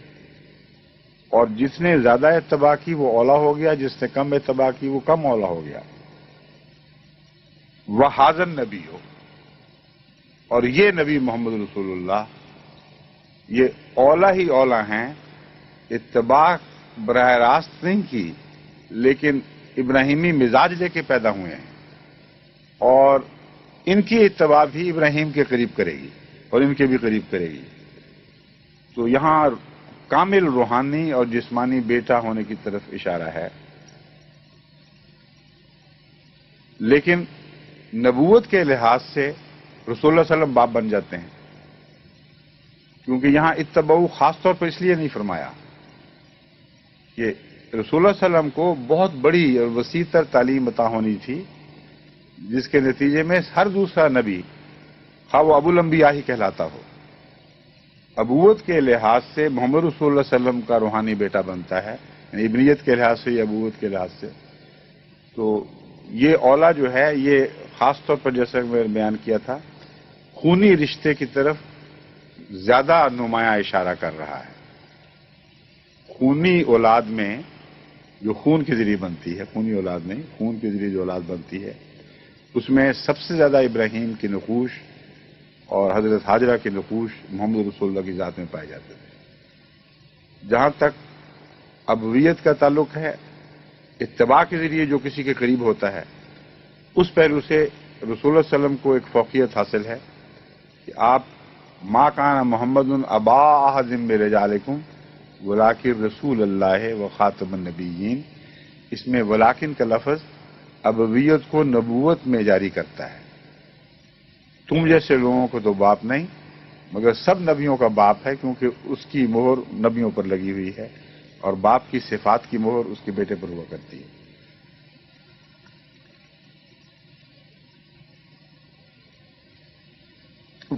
اور جس نے زیادہ اتباع کی وہ اولا ہو گیا، جس نے کم اتباع کی وہ کم اولا ہو گیا۔ وہ حاضر نبی ہو، اور یہ نبی محمد رسول اللہ یہ اولا ہی اولا ہیں، اتباع براہ راست نہیں کی لیکن ابراہیمی مزاج لے کے پیدا ہوئے ہیں، اور ان کی اتباع بھی ابراہیم کے قریب کرے گی اور ان کے بھی قریب کرے گی۔ تو یہاں کامل روحانی اور جسمانی بیٹا ہونے کی طرف اشارہ ہے، لیکن نبوت کے لحاظ سے رسول اللہ صلی اللہ علیہ وسلم باپ بن جاتے ہیں، کیونکہ یہاں اتباع خاص طور پر اس لیے نہیں فرمایا کہ رسول اللہ صلی اللہ علیہ وسلم کو بہت بڑی اور وسیع تر تعلیم عطا ہونی تھی، جس کے نتیجے میں ہر دوسرا نبی خواہ وہ ابو الانبیاء ہی کہلاتا ہو، ابوت کے لحاظ سے محمد رسول اللہ صلی اللہ علیہ وسلم کا روحانی بیٹا بنتا ہے، یعنی ابنیت کے لحاظ سے یا ابوت کے لحاظ سے۔ تو یہ اولا جو ہے یہ خاص طور پر جیسا کہ میں نے بیان کیا تھا خونی رشتے کی طرف زیادہ نمایاں اشارہ کر رہا ہے۔ خونی اولاد میں جو خون کے ذریعے بنتی ہے، خونی اولاد نہیں، خون کے ذریعے جو اولاد بنتی ہے اس میں سب سے زیادہ ابراہیم کی نقوش اور حضرت ہاجرہ کے نقوش محمد رسول اللہ کی ذات میں پائے جاتے تھے۔ جہاں تک ابویت کا تعلق ہے، اتباع کے ذریعے جو کسی کے قریب ہوتا ہے، اس پہلو سے رسول اللہ صلی اللہ علیہ وسلم کو ایک فوقیت حاصل ہے کہ آپ ما کان محمد ابا احد من رجالکم ولکن رسول اللہ و خاتم النبیین، اس میں ولاکن کا لفظ ابویت کو نبوت میں جاری کرتا ہے، تم جیسے لوگوں کو تو باپ نہیں مگر سب نبیوں کا باپ ہے، کیونکہ اس کی مہر نبیوں پر لگی ہوئی ہے اور باپ کی صفات کی مہر اس کے بیٹے پر ہوا کرتی ہے۔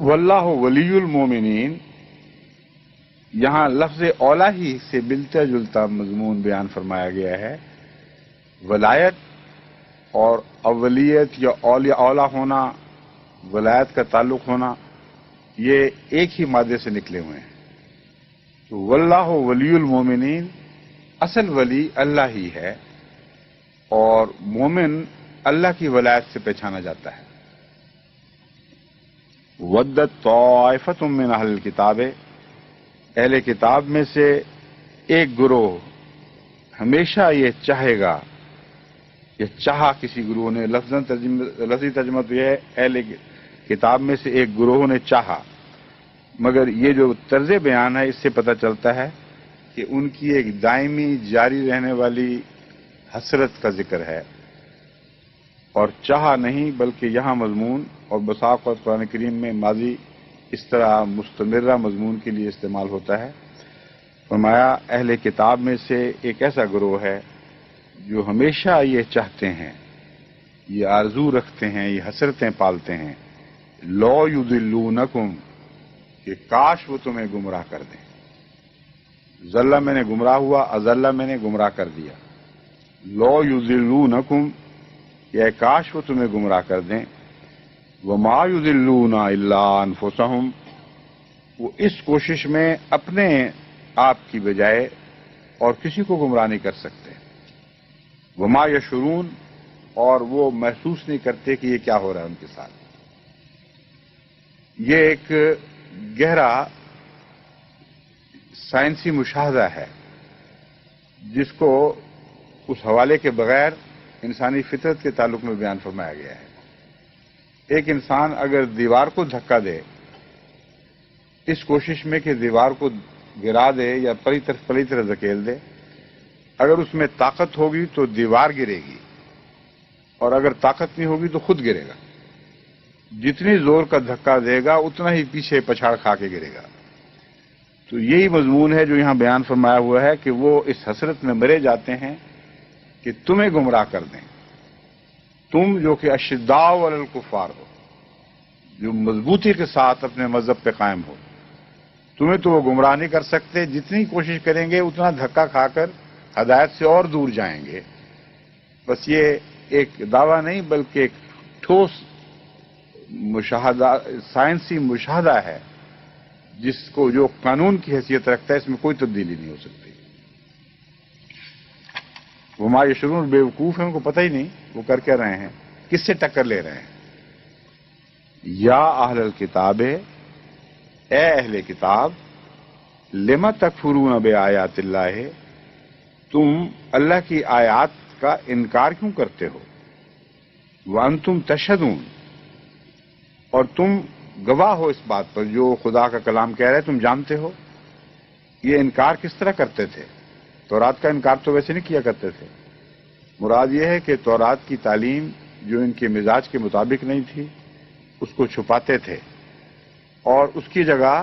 واللہ ولی المومنین، یہاں لفظ اولا ہی سے ملتا جلتا مضمون بیان فرمایا گیا ہے۔ ولایت اور اولیت یا اولا ہونا، ولایت کا تعلق ہونا، یہ ایک ہی مادے سے نکلے ہوئے ہیں۔ تو واللہ ولی المومنین، اصل ولی اللہ ہی ہے اور مومن اللہ کی ولایت سے پہچانا جاتا ہے۔ ودت طائفۃ من اہل الکتاب، اہل کتاب میں سے ایک گروہ ہمیشہ یہ چاہے گا، یہ چاہا کسی گروہ نے، لفظی ترجمہ تو یہ ہے اہل کتاب میں سے ایک گروہ نے چاہا، مگر یہ جو طرز بیان ہے اس سے پتہ چلتا ہے کہ ان کی ایک دائمی جاری رہنے والی حسرت کا ذکر ہے، اور چاہا نہیں بلکہ یہاں مضمون اور بسا اوقات قرآن کریم میں ماضی اس طرح مستمرہ مضمون کے لیے استعمال ہوتا ہے۔ فرمایا اہل کتاب میں سے ایک ایسا گروہ ہے جو ہمیشہ یہ چاہتے ہیں، یہ آرزو رکھتے ہیں، یہ حسرتیں پالتے ہیں، لو یضلونکم، کہ کاش وہ تمہیں گمراہ کر دیں۔ ذلہ میں نے گمراہ ہوا، اذلہ میں نے گمراہ کر دیا۔ لو یضلونکم، یہ کاش وہ تمہیں گمراہ کر دیں۔ وما یضلون الا انفسہم، وہ اس کوشش میں اپنے آپ کی بجائے اور کسی کو گمراہ نہیں کر سکتے۔ وما یشعرون، اور وہ محسوس نہیں کرتے کہ یہ کیا ہو رہا ہے ان کے ساتھ۔ یہ ایک گہرا سائنسی مشاہدہ ہے جس کو اس حوالے کے بغیر انسانی فطرت کے تعلق میں بیان فرمایا گیا ہے۔ ایک انسان اگر دیوار کو دھکا دے اس کوشش میں کہ دیوار کو گرا دے یا پلی طرح دھکیل دے، اگر اس میں طاقت ہوگی تو دیوار گرے گی، اور اگر طاقت نہیں ہوگی تو خود گرے گا۔ جتنی زور کا دھکا دے گا اتنا ہی پیچھے پچھاڑ کھا کے گرے گا۔ تو یہی مضمون ہے جو یہاں بیان فرمایا ہوا ہے کہ وہ اس حسرت میں مرے جاتے ہیں کہ تمہیں گمراہ کر دیں، تم جو کہ اشداء علی الکفار ہو، جو مضبوطی کے ساتھ اپنے مذہب پہ قائم ہو، تمہیں تو وہ گمراہ نہیں کر سکتے، جتنی کوشش کریں گے اتنا دھکا کھا کر ہدایت سے اور دور جائیں گے۔ بس یہ ایک دعویٰ نہیں بلکہ ایک ٹھوس مشاہدہ، سائنسی مشاہدہ ہے جس کو جو قانون کی حیثیت رکھتا ہے، اس میں کوئی تبدیلی نہیں ہو سکتی۔ وہ ما یشعرون، بے وقوف ہیں، ان کو پتہ ہی نہیں وہ کر کے رہے ہیں، کس سے ٹکر لے رہے ہیں۔ یا اہل الکتاب، اے اہل کتاب، لما تکفرون بآیات اللہ، تم اللہ کی آیات کا انکار کیوں کرتے ہو؟ وانتم تشہدون، اور تم گواہ ہو اس بات پر، جو خدا کا کلام کہہ رہے تم جانتے ہو۔ یہ انکار کس طرح کرتے تھے؟ تورات کا انکار تو ویسے نہیں کیا کرتے تھے۔ مراد یہ ہے کہ تورات کی تعلیم جو ان کے مزاج کے مطابق نہیں تھی اس کو چھپاتے تھے، اور اس کی جگہ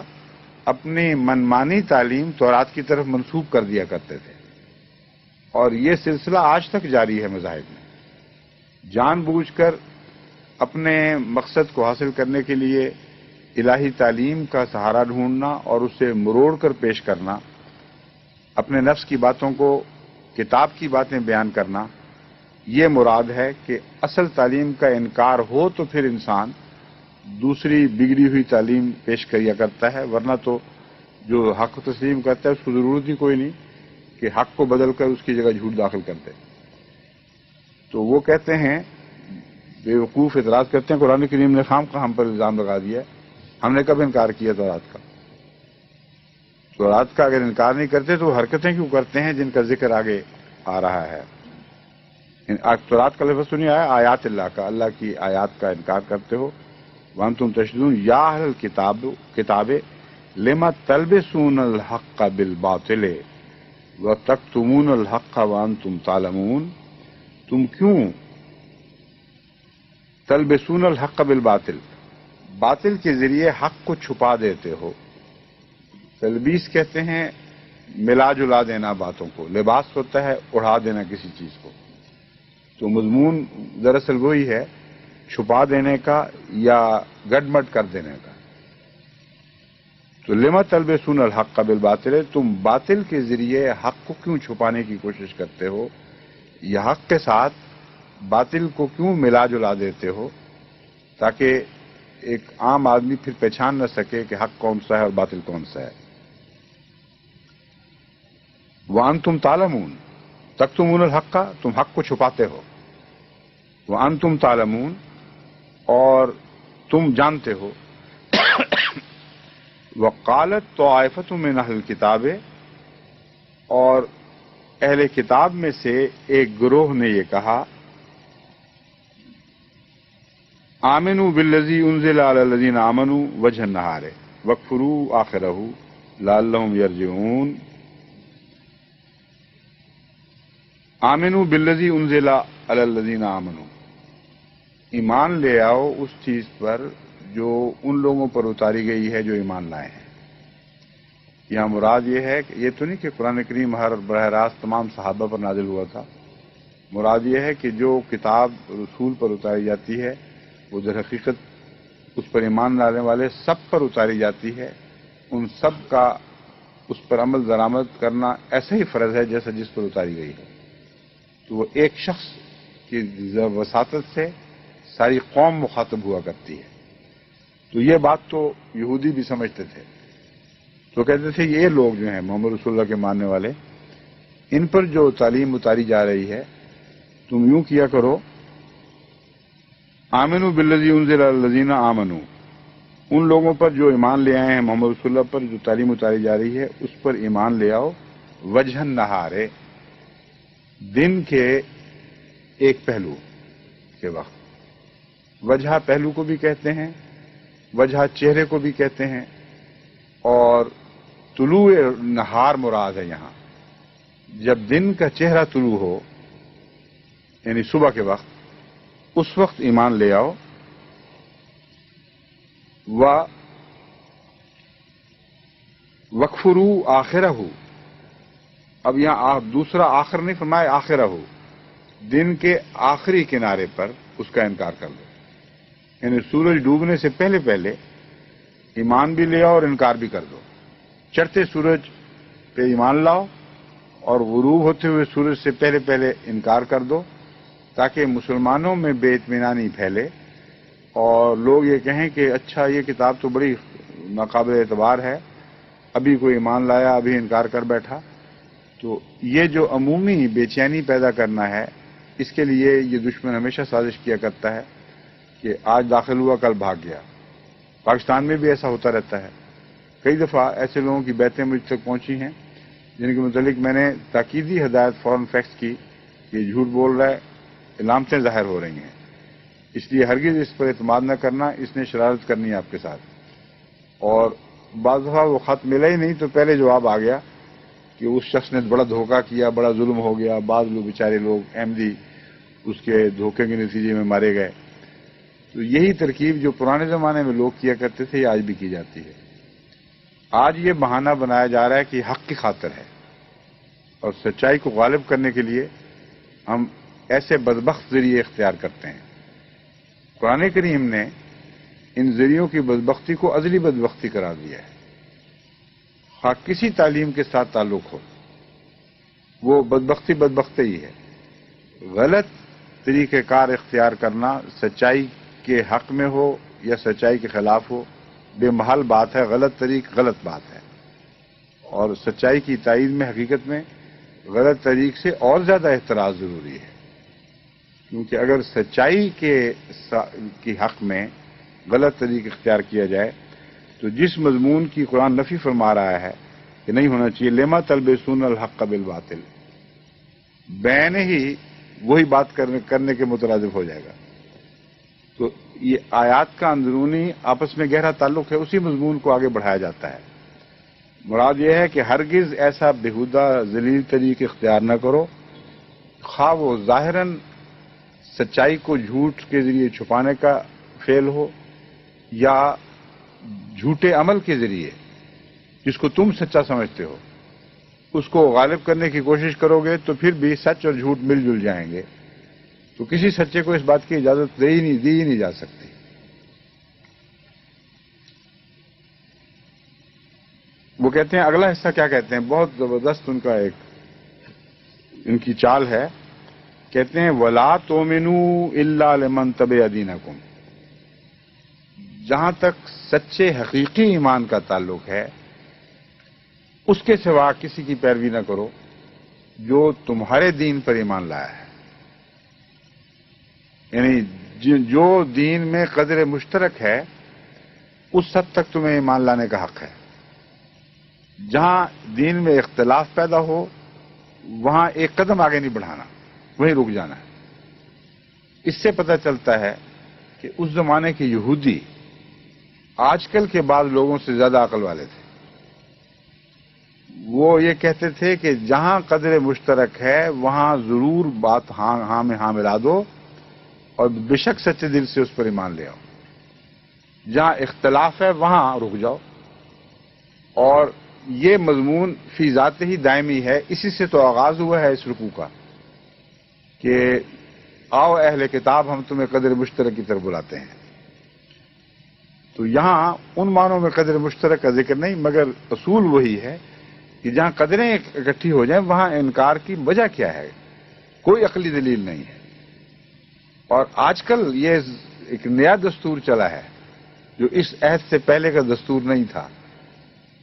اپنی منمانی تعلیم تورات کی طرف منسوب کر دیا کرتے تھے، اور یہ سلسلہ آج تک جاری ہے مذاہب میں۔ جان بوجھ کر اپنے مقصد کو حاصل کرنے کے لیے الہی تعلیم کا سہارا ڈھونڈنا اور اسے مروڑ کر پیش کرنا، اپنے نفس کی باتوں کو کتاب کی باتیں بیان کرنا، یہ مراد ہے کہ اصل تعلیم کا انکار ہو تو پھر انسان دوسری بگڑی ہوئی تعلیم پیش کیا کرتا ہے، ورنہ تو جو حق تسلیم کرتا ہے اس کو ضرورت ہی کوئی نہیں کہ حق کو بدل کر اس کی جگہ جھوٹ داخل کر دے۔ تو وہ کہتے ہیں، بے وقوف اعتراض کرتے ہیں، قرآن کریم نے خام خواہ ہم پر الزام لگا دیا، ہم نے کب انکار کیا تورات کا؟ تورات کا اگر انکار نہیں کرتے تو حرکتیں کیوں کرتے ہیں جن کا ذکر آگے آ رہا ہے؟ تورات کا لفظ تو نہیں آیا، آیات اللہ کا، اللہ کی آیات کا انکار کرتے ہو۔ وانتم تشہدون یا اہل الکتاب لما تلبسون الحق بالباطل وتکتمون الحق وانتم تعلمون، تم کیوں تلبسون الحق بالباطل، باطل کے ذریعے حق کو چھپا دیتے ہو. تلبیس کہتے ہیں ملا جلا دینا باتوں کو، لباس ہوتا ہے اڑا دینا کسی چیز کو. تو مضمون دراصل وہی ہے، چھپا دینے کا یا گڈمڈ کر دینے کا. تو لما تلبسون الحق بالباطل، تم باطل کے ذریعے حق کو کیوں چھپانے کی کوشش کرتے ہو، یا حق کے ساتھ باطل کو کیوں ملا جلا دیتے ہو، تاکہ ایک عام آدمی پھر پہچان نہ سکے کہ حق کون سا ہے اور باطل کون سا ہے. وَأَنْتُمْ تَعْلَمُونَ تَكْتُمُونَ الْحَقَّ، تم حق کو چھپاتے ہو. وَأَنْتُمْ تَعْلَمُونَ، اور تم جانتے ہو. وَقَالَتْ طَائِفَةٌ مِّنْ أَهْلِ الْكِتَابِ، اور اہل کتاب میں سے ایک گروہ نے یہ کہا، آمنوا بالذی انزل علی الذین آمنوا وجہ النہار واکفروا آخرہ لعلہم یرجعون. آمنوا بالذی انزل علی الذین آمنوا، ایمان لے آؤ اس چیز پر جو ان لوگوں پر اتاری گئی ہے جو ایمان لائے ہیں. یہاں مراد یہ ہے کہ یہ تو نہیں کہ قرآن کریم ہر براہ راست تمام صحابہ پر نازل ہوا تھا. مراد یہ ہے کہ جو کتاب رسول پر اتاری جاتی ہے وہ در حقیقت اس پر ایمان لانے والے سب پر اتاری جاتی ہے. ان سب کا اس پر عمل درآمد کرنا ایسا ہی فرض ہے جیسا جس پر اتاری گئی ہے. تو وہ ایک شخص کی وساطت سے ساری قوم مخاطب ہوا کرتی ہے. تو یہ بات تو یہودی بھی سمجھتے تھے. تو کہتے تھے یہ لوگ جو ہیں محمد رسول اللہ کے ماننے والے، ان پر جو تعلیم اتاری جا رہی ہے تم یوں کیا کرو، آمنوا بالذی انزل علی الذین آمنوا، ان لوگوں پر جو ایمان لے آئے ہیں محمد رسول اللہ پر جو تعلیم اتاری جا رہی ہے اس پر ایمان لے آؤ. وجہ النہار، دن کے ایک پہلو کے وقت. وجہ پہلو کو بھی کہتے ہیں، وجہ چہرے کو بھی کہتے ہیں، اور طلوع نہار مراد ہے یہاں. جب دن کا چہرہ طلوع ہو یعنی صبح کے وقت، اس وقت ایمان لے آؤ. وَاكْفُرُوا آخِرَهُ، اب یہاں دوسرا آخر نہیں فرمایا، آخرہ، دن کے آخری کنارے پر اس کا انکار کر دو. یعنی سورج ڈوبنے سے پہلے پہلے ایمان بھی لے آؤ اور انکار بھی کر دو. چڑھتے سورج پہ ایمان لاؤ اور غروب ہوتے ہوئے سورج سے پہلے پہلے انکار کر دو، تاکہ مسلمانوں میں بے اطمینانی پھیلے اور لوگ یہ کہیں کہ اچھا یہ کتاب تو بڑی ناقابل اعتبار ہے، ابھی کوئی ایمان لایا ابھی انکار کر بیٹھا. تو یہ جو عمومی بے چینی پیدا کرنا ہے، اس کے لیے یہ دشمن ہمیشہ سازش کیا کرتا ہے کہ آج داخل ہوا کل بھاگ گیا. پاکستان میں بھی ایسا ہوتا رہتا ہے. کئی دفعہ ایسے لوگوں کی بیتیں مجھ تک پہنچی ہیں جن کے متعلق میں نے تاکیدی ہدایت فوراً فیکس کی کہ یہ جھوٹ بول رہا ہے، علامتیں ظاہر ہو رہی ہیں، اس لیے ہرگز اس پر اعتماد نہ کرنا، اس نے شرارت کرنی ہے آپ کے ساتھ. اور بعض دفعہ وہ خط ملا ہی نہیں تو پہلے جواب آ گیا کہ اس شخص نے بڑا دھوکہ کیا، بڑا ظلم ہو گیا، بعض لوگ بیچارے لوگ احمدی اس کے دھوکے کے نتیجے میں مارے گئے. تو یہی ترکیب جو پرانے زمانے میں لوگ کیا کرتے تھے یہ آج بھی کی جاتی ہے. آج یہ بہانہ بنایا جا رہا ہے کہ حق کی خاطر ہے اور سچائی کو غالب کرنے کے لیے ہم ایسے بدبخت ذریعے اختیار کرتے ہیں. قرآن کریم نے ان ذریعوں کی بدبختی کو ازلی بدبختی قرار دیا ہے. خواہ کسی تعلیم کے ساتھ تعلق ہو، وہ بدبختی ہی ہے. غلط طریقہ کار اختیار کرنا سچائی کے حق میں ہو یا سچائی کے خلاف ہو بے محل بات ہے. غلط طریق غلط بات ہے، اور سچائی کی تائید میں حقیقت میں غلط طریق سے اور زیادہ احتراز ضروری ہے. کیونکہ اگر سچائی کے حق میں غلط طریق اختیار کیا جائے تو جس مضمون کی قرآن نفی فرما رہا ہے کہ نہیں ہونا چاہیے، لما تلبسون الحق بالباطل، بین ہی وہی بات کرنے کے مترادف ہو جائے گا. تو یہ آیات کا اندرونی آپس میں گہرا تعلق ہے، اسی مضمون کو آگے بڑھایا جاتا ہے. مراد یہ ہے کہ ہرگز ایسا بےہودہ ذلیل طریق اختیار نہ کرو، خواہ وہ ظاہراً سچائی کو جھوٹ کے ذریعے چھپانے کا فعل ہو یا جھوٹے عمل کے ذریعے جس کو تم سچا سمجھتے ہو اس کو غالب کرنے کی کوشش کرو گے تو پھر بھی سچ اور جھوٹ مل جل جائیں گے. تو کسی سچے کو اس بات کی اجازت دی ہی نہیں جا سکتی. وہ کہتے ہیں اگلا حصہ کیا کہتے ہیں, بہت زبردست ان کا ایک ان کی چال ہے. کہتے ہیں وَلَا تُؤْمِنُوا إِلَّا لِمَنْ تَبِعَ دِينَكُمْ. جہاں تک سچے حقیقی ایمان کا تعلق ہے اس کے سوا کسی کی پیروی نہ کرو جو تمہارے دین پر ایمان لایا ہے. یعنی جو دین میں قدر مشترک ہے اس حد تک تمہیں ایمان لانے کا حق ہے. جہاں دین میں اختلاف پیدا ہو وہاں ایک قدم آگے نہیں بڑھانا, وہیں رک جانا ہے. اس سے پتہ چلتا ہے کہ اس زمانے کے یہودی آج کل کے بعض لوگوں سے زیادہ عقل والے تھے. وہ یہ کہتے تھے کہ جہاں قدر مشترک ہے وہاں ضرور بات ہاں میں ہاں ملا دو اور بے شک سچے دل سے اس پر ایمان لے آؤ. جہاں اختلاف ہے وہاں رک جاؤ. اور یہ مضمون فی ذات ہی دائمی ہے. اسی سے تو آغاز ہوا ہے اس رکوع کا کہ آؤ اہل کتاب ہم تمہیں قدر مشترک کی طرف بلاتے ہیں. تو یہاں ان معنوں میں قدر مشترک کا ذکر نہیں, مگر اصول وہی ہے کہ جہاں قدریں اکٹھی ہو جائیں وہاں انکار کی وجہ کیا ہے, کوئی عقلی دلیل نہیں ہے. اور آج کل یہ ایک نیا دستور چلا ہے جو اس عہد سے پہلے کا دستور نہیں تھا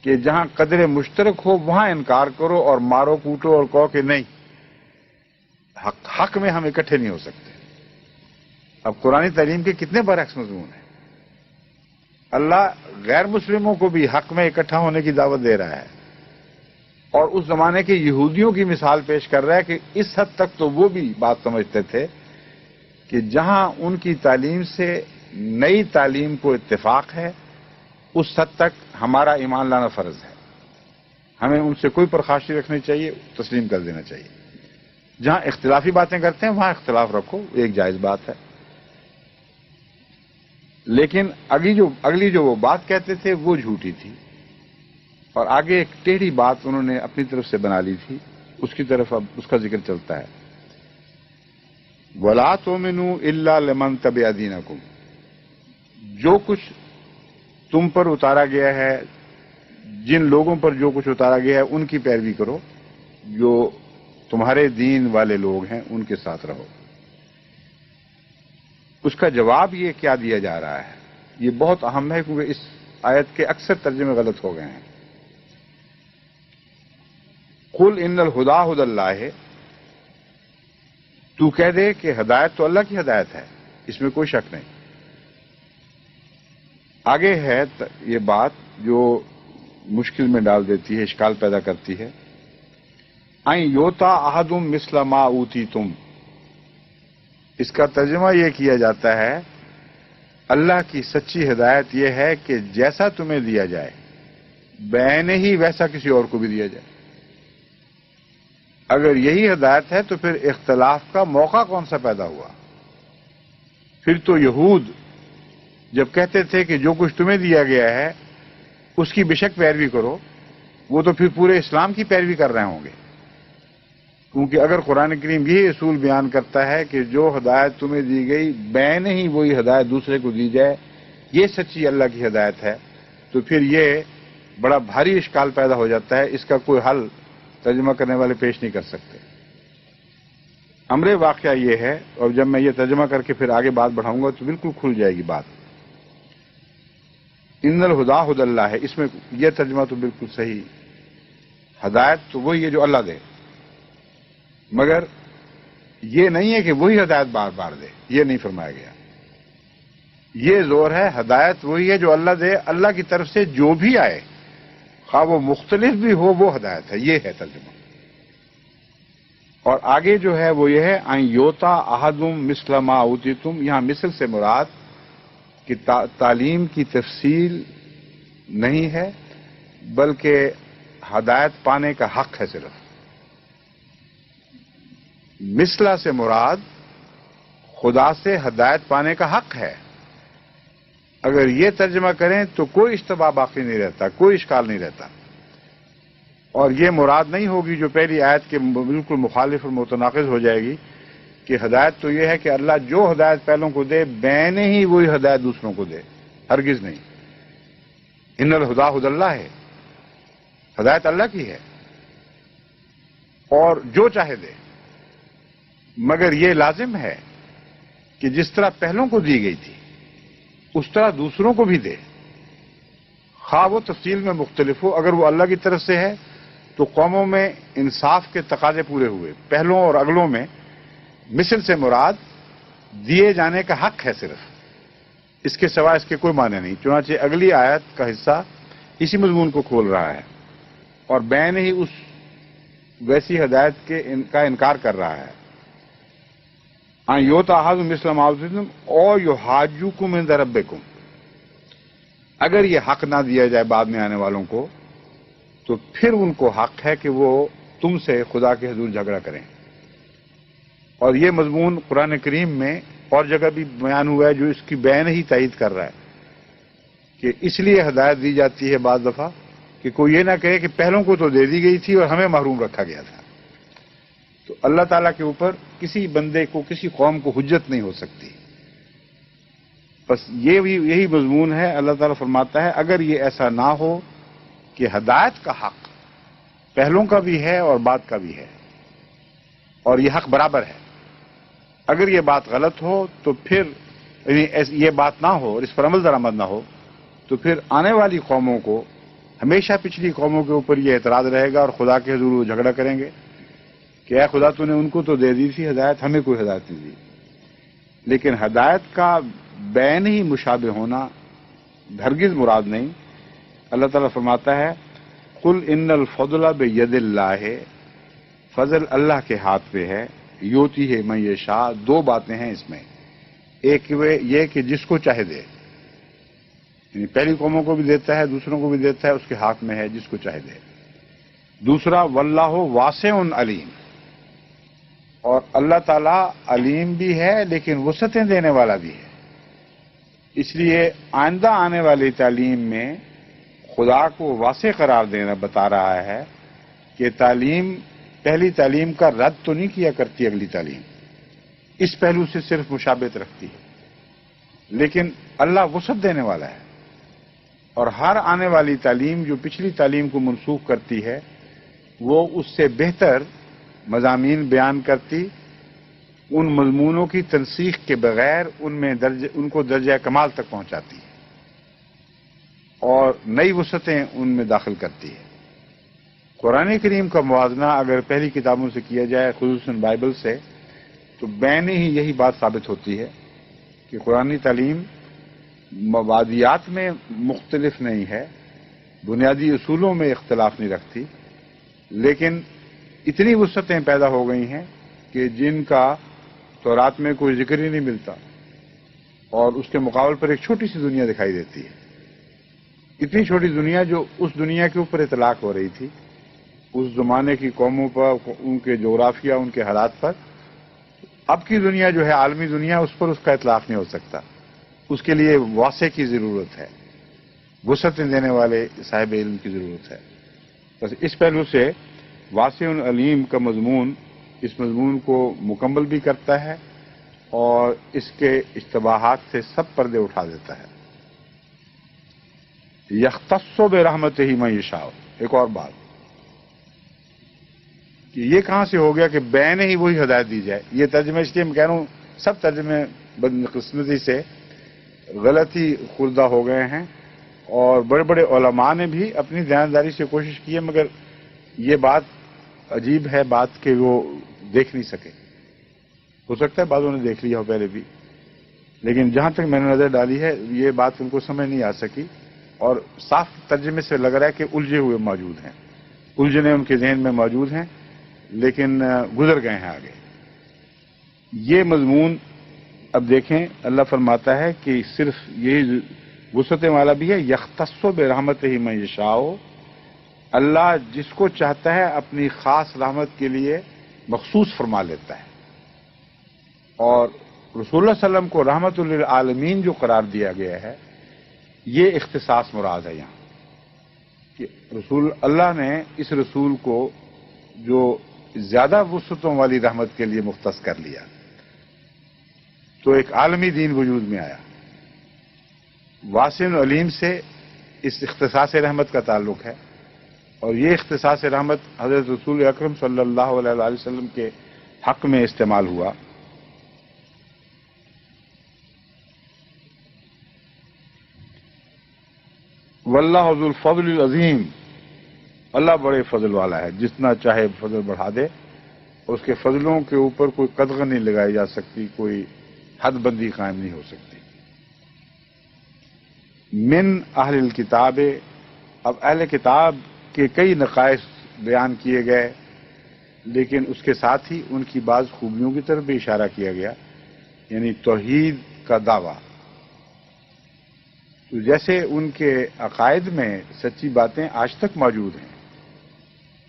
کہ جہاں قدر مشترک ہو وہاں انکار کرو اور مارو کوٹو اور کہو کہ نہیں حق میں ہم اکٹھے نہیں ہو سکتے. اب قرآن تعلیم کے کتنے برعکس مضمون ہیں. اللہ غیر مسلموں کو بھی حق میں اکٹھا ہونے کی دعوت دے رہا ہے اور اس زمانے کے یہودیوں کی مثال پیش کر رہا ہے کہ اس حد تک تو وہ بھی بات سمجھتے تھے کہ جہاں ان کی تعلیم سے نئی تعلیم کو اتفاق ہے اس حد تک ہمارا ایمان لانا فرض ہے. ہمیں ان سے کوئی پرخاشی رکھنی چاہیے, تسلیم کر دینا چاہیے. جہاں اختلافی باتیں کرتے ہیں وہاں اختلاف رکھو, ایک جائز بات ہے. لیکن اگلی جو وہ بات کہتے تھے وہ جھوٹی تھی اور آگے ایک ٹیڑھی بات انہوں نے اپنی طرف سے بنا لی تھی, اس کی طرف اب اس کا ذکر چلتا ہے. وَلَا تُؤْمِنُوا إِلَّا لِمَنْ تَبِعَ دِينَكُمْ. جو کچھ تم پر اتارا گیا ہے, جن لوگوں پر جو کچھ اتارا گیا ہے ان کی پیروی کرو, جو تمہارے دین والے لوگ ہیں ان کے ساتھ رہو. اس کا جواب یہ کیا دیا جا رہا ہے یہ بہت اہم ہے کیونکہ اس آیت کے اکثر ترجمے غلط ہو گئے ہیں. قل ان الہدی ھدی اللہ, تو کہہ دے کہ ہدایت تو اللہ کی ہدایت ہے, اس میں کوئی شک نہیں. آگے ہے یہ بات جو مشکل میں ڈال دیتی ہے, اشکال پیدا کرتی ہے. این یوتا احدم مثل ما اوتیتم, اس کا ترجمہ یہ کیا جاتا ہے اللہ کی سچی ہدایت یہ ہے کہ جیسا تمہیں دیا جائے بعین ہی ویسا کسی اور کو بھی دیا جائے. اگر یہی ہدایت ہے تو پھر اختلاف کا موقع کون سا پیدا ہوا؟ پھر تو یہود جب کہتے تھے کہ جو کچھ تمہیں دیا گیا ہے اس کی بے شک پیروی کرو, وہ تو پھر پورے اسلام کی پیروی کر رہے ہوں گے. کیونکہ اگر قرآن کریم یہی اصول بیان کرتا ہے کہ جو ہدایت تمہیں دی گئی بعین ہی وہی ہدایت دوسرے کو دی جائے, یہ سچی اللہ کی ہدایت ہے, تو پھر یہ بڑا بھاری اشکال پیدا ہو جاتا ہے. اس کا کوئی حل ترجمہ کرنے والے پیش نہیں کر سکتے. امر واقعہ یہ ہے, اور جب میں یہ ترجمہ کر کے پھر آگے بات بڑھاؤں گا تو بالکل کھل جائے گی بات. ان الہدی ھدی اللہ ہے, اس میں یہ ترجمہ تو بالکل صحیح. ہدایت تو وہی ہے جو اللہ دے, مگر یہ نہیں ہے کہ وہی ہدایت بار بار دے, یہ نہیں فرمایا گیا. یہ زور ہے ہدایت وہی ہے جو اللہ دے, اللہ کی طرف سے جو بھی آئے خواہ وہ مختلف بھی ہو وہ ہدایت ہے, یہ ہے ترجمہ. اور آگے جو ہے وہ یہ ہے این یوتا احدم مثل ما اوتیتم, یہاں مثل سے مراد کہ تعلیم کی تفصیل نہیں ہے بلکہ ہدایت پانے کا حق ہے. صرف مثلا سے مراد خدا سے ہدایت پانے کا حق ہے. اگر یہ ترجمہ کریں تو کوئی اشتباہ باقی نہیں رہتا، کوئی اشکال نہیں رہتا، اور یہ مراد نہیں ہوگی جو پہلی آیت کے بالکل مخالف اور متناقض ہو جائے گی کہ ہدایت تو یہ ہے کہ اللہ جو ہدایت پہلوں کو دے بین ہی وہی ہدایت دوسروں کو دے، ہرگز نہیں۔ ان الہدی ھدی اللہ ہے، ہدایت اللہ کی ہے اور جو چاہے دے، مگر یہ لازم ہے کہ جس طرح پہلوں کو دی گئی تھی اس طرح دوسروں کو بھی دے، خواہ وہ تفصیل میں مختلف ہو۔ اگر وہ اللہ کی طرف سے ہے تو قوموں میں انصاف کے تقاضے پورے ہوئے، پہلوں اور اگلوں میں مثل سے مراد دیے جانے کا حق ہے صرف، اس کے سوا اس کے کوئی معنی نہیں۔ چنانچہ اگلی آیت کا حصہ اسی مضمون کو کھول رہا ہے اور بین ہی اس ویسی ہدایت کا انکار کر رہا ہے۔ یوتا احد مثل ما اوتیتم او یحاجوکم عند ربکم، اگر یہ حق نہ دیا جائے بعد میں آنے والوں کو تو پھر ان کو حق ہے کہ وہ تم سے خدا کے حضور جھگڑا کریں۔ اور یہ مضمون قرآن کریم میں اور جگہ بھی بیان ہوا ہے جو اس کی بین ہی تائید کر رہا ہے کہ اس لیے ہدایت دی جاتی ہے بعض دفعہ کہ کوئی یہ نہ کہے کہ پہلوں کو تو دے دی گئی تھی اور ہمیں محروم رکھا گیا تھا۔ تو اللہ تعالیٰ کے اوپر کسی بندے کو، کسی قوم کو حجت نہیں ہو سکتی۔ بس یہی مضمون ہے۔ اللہ تعالیٰ فرماتا ہے اگر یہ ایسا نہ ہو کہ ہدایت کا حق پہلوں کا بھی ہے اور بعد کا بھی ہے اور یہ حق برابر ہے، اگر یہ بات غلط ہو تو پھر یعنی یہ بات نہ ہو اور اس پر عمل درآمد نہ ہو تو پھر آنے والی قوموں کو ہمیشہ پچھلی قوموں کے اوپر یہ اعتراض رہے گا اور خدا کے حضور وہ جھگڑا کریں گے کہ اے خدا تو نے ان کو تو دے دی تھی ہدایت، ہمیں کوئی ہدایت نہیں دی۔ لیکن ہدایت کا بین ہی مشابہ ہونا ہرگز مراد نہیں۔ اللہ تعالیٰ فرماتا ہے قل ان الفضل بید اللہ، فضل اللہ کے ہاتھ پہ ہے، یوتی ہے من یشاء۔ دو باتیں ہیں اس میں، ایک یہ کہ جس کو چاہے دے، یعنی پہلی قوموں کو بھی دیتا ہے دوسروں کو بھی دیتا ہے، اس کے ہاتھ میں ہے جس کو چاہے دے۔ دوسرا واللہ واسع علیم، اور اللہ تعالیٰ علیم بھی ہے لیکن وسعتیں دینے والا بھی ہے۔ اس لیے آئندہ آنے والی تعلیم میں خدا کو واسع قرار دینا بتا رہا ہے کہ تعلیم پہلی تعلیم کا رد تو نہیں کیا کرتی اگلی تعلیم، اس پہلو سے صرف مشابہت رکھتی ہے، لیکن اللہ وسعت دینے والا ہے اور ہر آنے والی تعلیم جو پچھلی تعلیم کو منسوخ کرتی ہے وہ اس سے بہتر مضامین بیان کرتی، ان مضمونوں کی تنسیخ کے بغیر ان کو درجہ کمال تک پہنچاتی ہے اور نئی وسعتیں ان میں داخل کرتی ہے۔ قرآن کریم کا موازنہ اگر پہلی کتابوں سے کیا جائے، خصوصاً بائبل سے، تو بین ہی یہی بات ثابت ہوتی ہے کہ قرآنی تعلیم مبادیات میں مختلف نہیں ہے، بنیادی اصولوں میں اختلاف نہیں رکھتی، لیکن اتنی وسعتیں پیدا ہو گئی ہیں کہ جن کا تورات میں کوئی ذکر ہی نہیں ملتا اور اس کے مقابل پر ایک چھوٹی سی دنیا دکھائی دیتی ہے۔ اتنی چھوٹی دنیا جو اس دنیا کے اوپر اطلاق ہو رہی تھی، اس زمانے کی قوموں پر، ان کے جغرافیہ، ان کے حالات پر۔ اب کی دنیا جو ہے عالمی دنیا، اس پر اس کا اطلاق نہیں ہو سکتا، اس کے لیے واسع کی ضرورت ہے، وسعتیں دینے والے صاحب علم کی ضرورت ہے۔ بس اس پہلو سے واسع علیم کا مضمون اس مضمون کو مکمل بھی کرتا ہے اور اس کے اشتباہات سے سب پردے اٹھا دیتا ہے۔ یختص برحمتہ من یشاء، ایک اور بات کہ یہ کہاں سے ہو گیا کہ بین ہی وہی ہدایت دی جائے؟ یہ ترجمے اس لیے میں کہہ رہا ہوں سب ترجمے بدقسمتی سے غلطی خوردہ ہو گئے ہیں اور بڑے بڑے علماء نے بھی اپنی دیانتداری سے کوشش کی ہے، مگر یہ بات عجیب ہے بات کہ وہ دیکھ نہیں سکے۔ ہو سکتا ہے بعضوں نے دیکھ لیا ہو پہلے بھی، لیکن جہاں تک میں نے نظر ڈالی ہے یہ بات ان کو سمجھ نہیں آ سکی اور صاف ترجمے سے لگ رہا ہے کہ الجھے ہوئے موجود ہیں، الجھنے ان کے ذہن میں موجود ہیں لیکن گزر گئے ہیں آگے۔ یہ مضمون اب دیکھیں، اللہ فرماتا ہے کہ صرف یہی وسعتیں والا بھی ہے، یختص برحمتہ من یشاء، اللہ جس کو چاہتا ہے اپنی خاص رحمت کے لیے مخصوص فرما لیتا ہے، اور رسول اللہ صلی اللہ علیہ وسلم کو رحمت للعالمین جو قرار دیا گیا ہے یہ اختصاص مراد ہے یہاں کہ رسول اللہ نے اس رسول کو جو زیادہ وسعتوں والی رحمت کے لیے مختص کر لیا تو ایک عالمی دین وجود میں آیا. واسع علیم سے اس اختصاص رحمت کا تعلق ہے اور یہ اختصاص رحمت حضرت رسول اکرم صلی اللہ علیہ وسلم کے حق میں استعمال ہوا. واللہ ذو الفضل العظیم، اللہ بڑے فضل والا ہے، جتنا چاہے فضل بڑھا دے، اس کے فضلوں کے اوپر کوئی قدغن نہیں لگائی جا سکتی، کوئی حد بندی قائم نہیں ہو سکتی. من اہل الکتاب، اب اہل کتاب کے کئی نقائص بیان کیے گئے لیکن اس کے ساتھ ہی ان کی بعض خوبیوں کی طرف بھی اشارہ کیا گیا، یعنی توحید کا دعویٰ. تو جیسے ان کے عقائد میں سچی باتیں آج تک موجود ہیں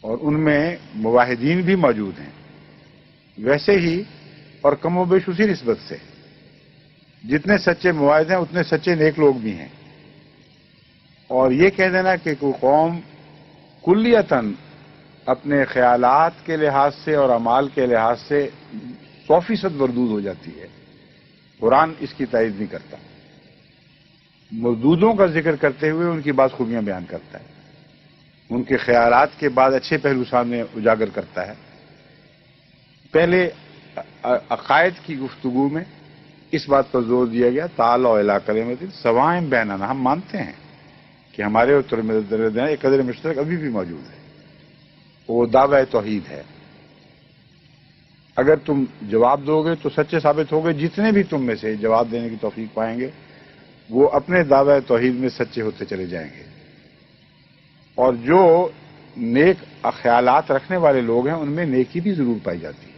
اور ان میں موحدین بھی موجود ہیں، ویسے ہی اور کم و بیش اسی نسبت سے جتنے سچے موحد ہیں اتنے سچے نیک لوگ بھی ہیں. اور یہ کہہ دینا کہ کوئی قوم کلیتاً اپنے خیالات کے لحاظ سے اور اعمال کے لحاظ سے 100% مردود ہو جاتی ہے، قرآن اس کی تائید نہیں کرتا. مردودوں کا ذکر کرتے ہوئے ان کی بعض خوبیاں بیان کرتا ہے، ان کے خیالات کے بعد اچھے پہلو سامنے اجاگر کرتا ہے. پہلے عقائد کی گفتگو میں اس بات پر زور دیا گیا تعالی الی کلمۃ سواء بیننا، ہم مانتے ہیں کہ ہمارے اور تمہارے ایک قدر مشترک ابھی بھی موجود ہے، وہ دعوی توحید ہے. اگر تم جواب دو گے تو سچے ثابت ہو گے، جتنے بھی تم میں سے جواب دینے کی توفیق پائیں گے وہ اپنے دعوی توحید میں سچے ہوتے چلے جائیں گے. اور جو نیک خیالات رکھنے والے لوگ ہیں ان میں نیکی بھی ضرور پائی جاتی ہے.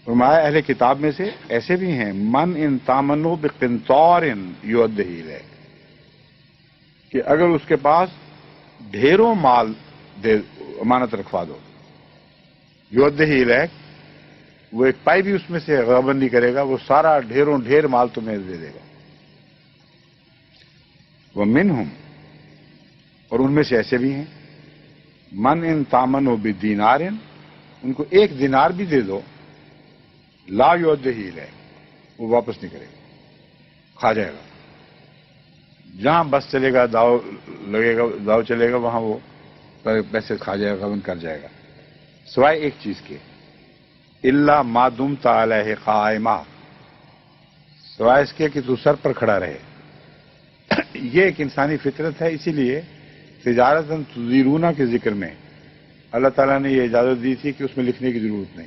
فرمایا اہل کتاب میں سے ایسے بھی ہیں من ان تامنوا بقنطار یؤدہ الیک، کہ اگر اس کے پاس ڈھیروں مال دے امانت رکھوا دو، یؤدہ الیک، وہ ایک پائی بھی اس میں سے غبن نہیں کرے گا، وہ سارا ڈھیروں ڈھیر مال تمہیں دے دے گا. ومنہم، اور ان میں سے ایسے بھی ہیں من ان تامنوا بدینار، ان کو ایک دینار بھی دے دو لا یؤدہ الیک، وہ واپس نہیں کرے گا، کھا جائے گا. جہاں بس چلے گا، داؤ لگے گا، داؤ چلے گا، وہاں وہ پیسے کھا جائے گا، غبن کر جائے گا، سوائے ایک چیز کے الا ما دمت علیہ قائما، سوائے اس کے کہ تو سر پر کھڑا رہے. یہ ایک انسانی فطرت ہے، اسی لیے تجارت تدیرون کے ذکر میں اللہ تعالیٰ نے یہ اجازت دی تھی کہ اس میں لکھنے کی ضرورت نہیں.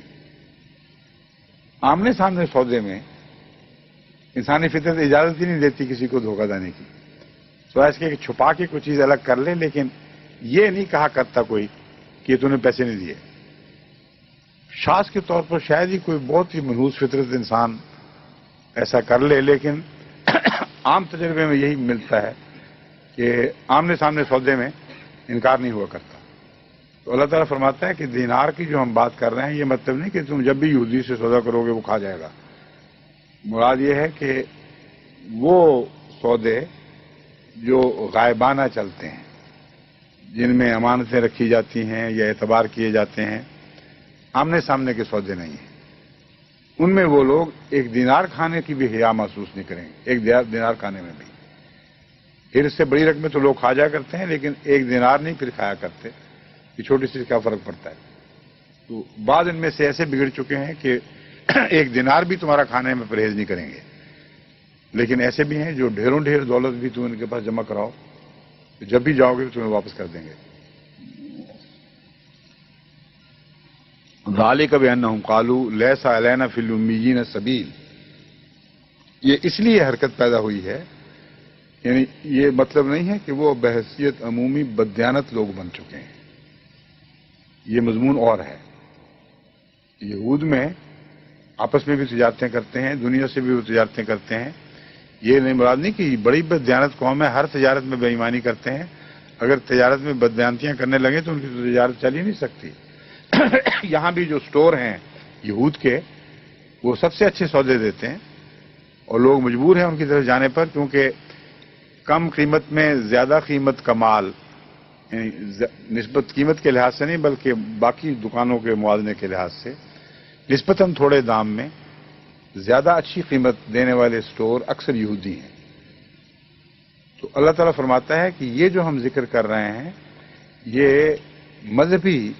آمنے سامنے سودے میں انسانی فطرت اجازت ہی نہیں دیتی کسی کو دھوکہ دینے کی، سوائے اس کے کہ چھپا کے کوئی چیز الگ کر لے، لیکن یہ نہیں کہا کرتا کوئی کہ تو نے پیسے نہیں دیے. شاذ کے طور پر شاید ہی کوئی بہت ہی منحوس فطرت انسان ایسا کر لے، لیکن عام تجربے میں یہی ملتا ہے کہ آمنے سامنے سودے میں انکار نہیں ہوا کرتا. تو اللہ تعالیٰ فرماتا ہے کہ دینار کی جو ہم بات کر رہے ہیں یہ مطلب نہیں کہ تم جب بھی یہودی سے سودا کرو گے وہ کھا جائے گا. مراد یہ ہے کہ وہ سودے جو غائبانہ چلتے ہیں، جن میں امانتیں رکھی جاتی ہیں یا اعتبار کیے جاتے ہیں، آمنے سامنے کے سودے نہیں ہیں، ان میں وہ لوگ ایک دینار کھانے کی بھی حیا محسوس نہیں کریں گے. ایک دینار کھانے میں بھی، پھر اس سے بڑی رقمیں تو لوگ کھا جایا کرتے ہیں لیکن ایک دینار نہیں پھر کھایا کرتے، کہ چھوٹی سی کیا فرق پڑتا ہے. تو بعض ان میں سے ایسے بگڑ چکے ہیں کہ ایک دینار بھی تمہارا کھانے میں پرہیز نہیں کریں گے، لیکن ایسے بھی ہیں جو ڈھیروں ڈھیر دولت بھی تم ان کے پاس جمع کراؤ، جب بھی جاؤ گے تمہیں واپس کر دیں گے. ذالک بانہم قالوا لیس علینا فی الامیین سبیل، یہ اس لیے حرکت پیدا ہوئی ہے، یعنی یہ مطلب نہیں ہے کہ وہ بحیثیت عمومی بددیانت لوگ بن چکے ہیں، یہ مضمون اور ہے. یہود میں آپس میں بھی تجارتیں کرتے ہیں، دنیا سے بھی وہ تجارتیں کرتے ہیں. یہ نہیں مراد نہیں کہ بڑی بددیانت قوم ہے، ہر تجارت میں بے ایمانی کرتے ہیں. اگر تجارت میں بددیانتیاں کرنے لگے تو ان کی تو تجارت چل ہی نہیں سکتی. یہاں بھی جو سٹور ہیں یہود کے، وہ سب سے اچھے سودے دیتے ہیں اور لوگ مجبور ہیں ان کی طرف جانے پر، کیونکہ کم قیمت میں زیادہ قیمت کا مال، یعنی نسبت قیمت کے لحاظ سے نہیں بلکہ باقی دکانوں کے موازنے کے لحاظ سے نسبتاً تھوڑے دام میں زیادہ اچھی قیمت دینے والے اسٹور اکثر یہودی ہیں۔ تو اللہ تعالیٰ فرماتا ہے کہ یہ جو ہم ذکر کر رہے ہیں یہ مذہبی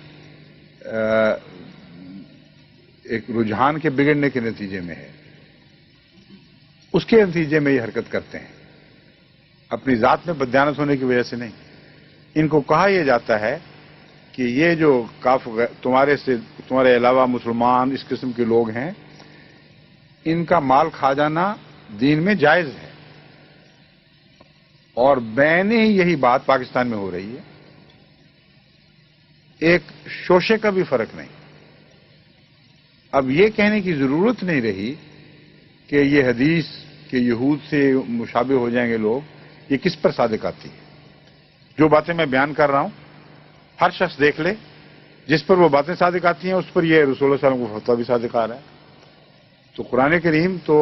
ایک رجحان کے بگڑنے کے نتیجے میں ہے، اس کے نتیجے میں یہ حرکت کرتے ہیں، اپنی ذات میں بددیانت ہونے کی وجہ سے نہیں۔ ان کو کہا یہ جاتا ہے کہ یہ جو تمہارے علاوہ مسلمان اس قسم کے لوگ ہیں، ان کا مال کھا جانا دین میں جائز ہے، اور بین ہی یہی بات پاکستان میں ہو رہی ہے، ایک شوشے کا بھی فرق نہیں۔ اب یہ کہنے کی ضرورت نہیں رہی کہ یہ حدیث کہ یہود سے مشابہ ہو جائیں گے لوگ، یہ کس پر صادق آتی ہے؟ جو باتیں میں بیان کر رہا ہوں ہر شخص دیکھ لے، جس پر وہ باتیں صادق آتی ہیں اس پر یہ رسول اللہ صلی اللہ علیہ وسلم کو فتویٰ بھی صادق آ رہا ہے۔ تو قرآن کریم تو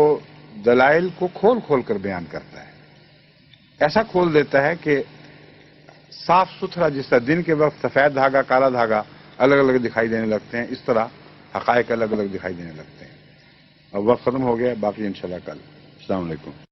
دلائل کو کھول کھول کر بیان کرتا ہے، ایسا کھول دیتا ہے کہ صاف ستھرا، جس طرح دن کے وقت سفید دھاگا کالا دھاگا الگ الگ دکھائی دینے لگتے ہیں، اس طرح حقائق الگ الگ دکھائی دینے لگتے ہیں۔ اب وقت ختم ہو گیا، باقی انشاءاللہ کل۔ السلام علیکم۔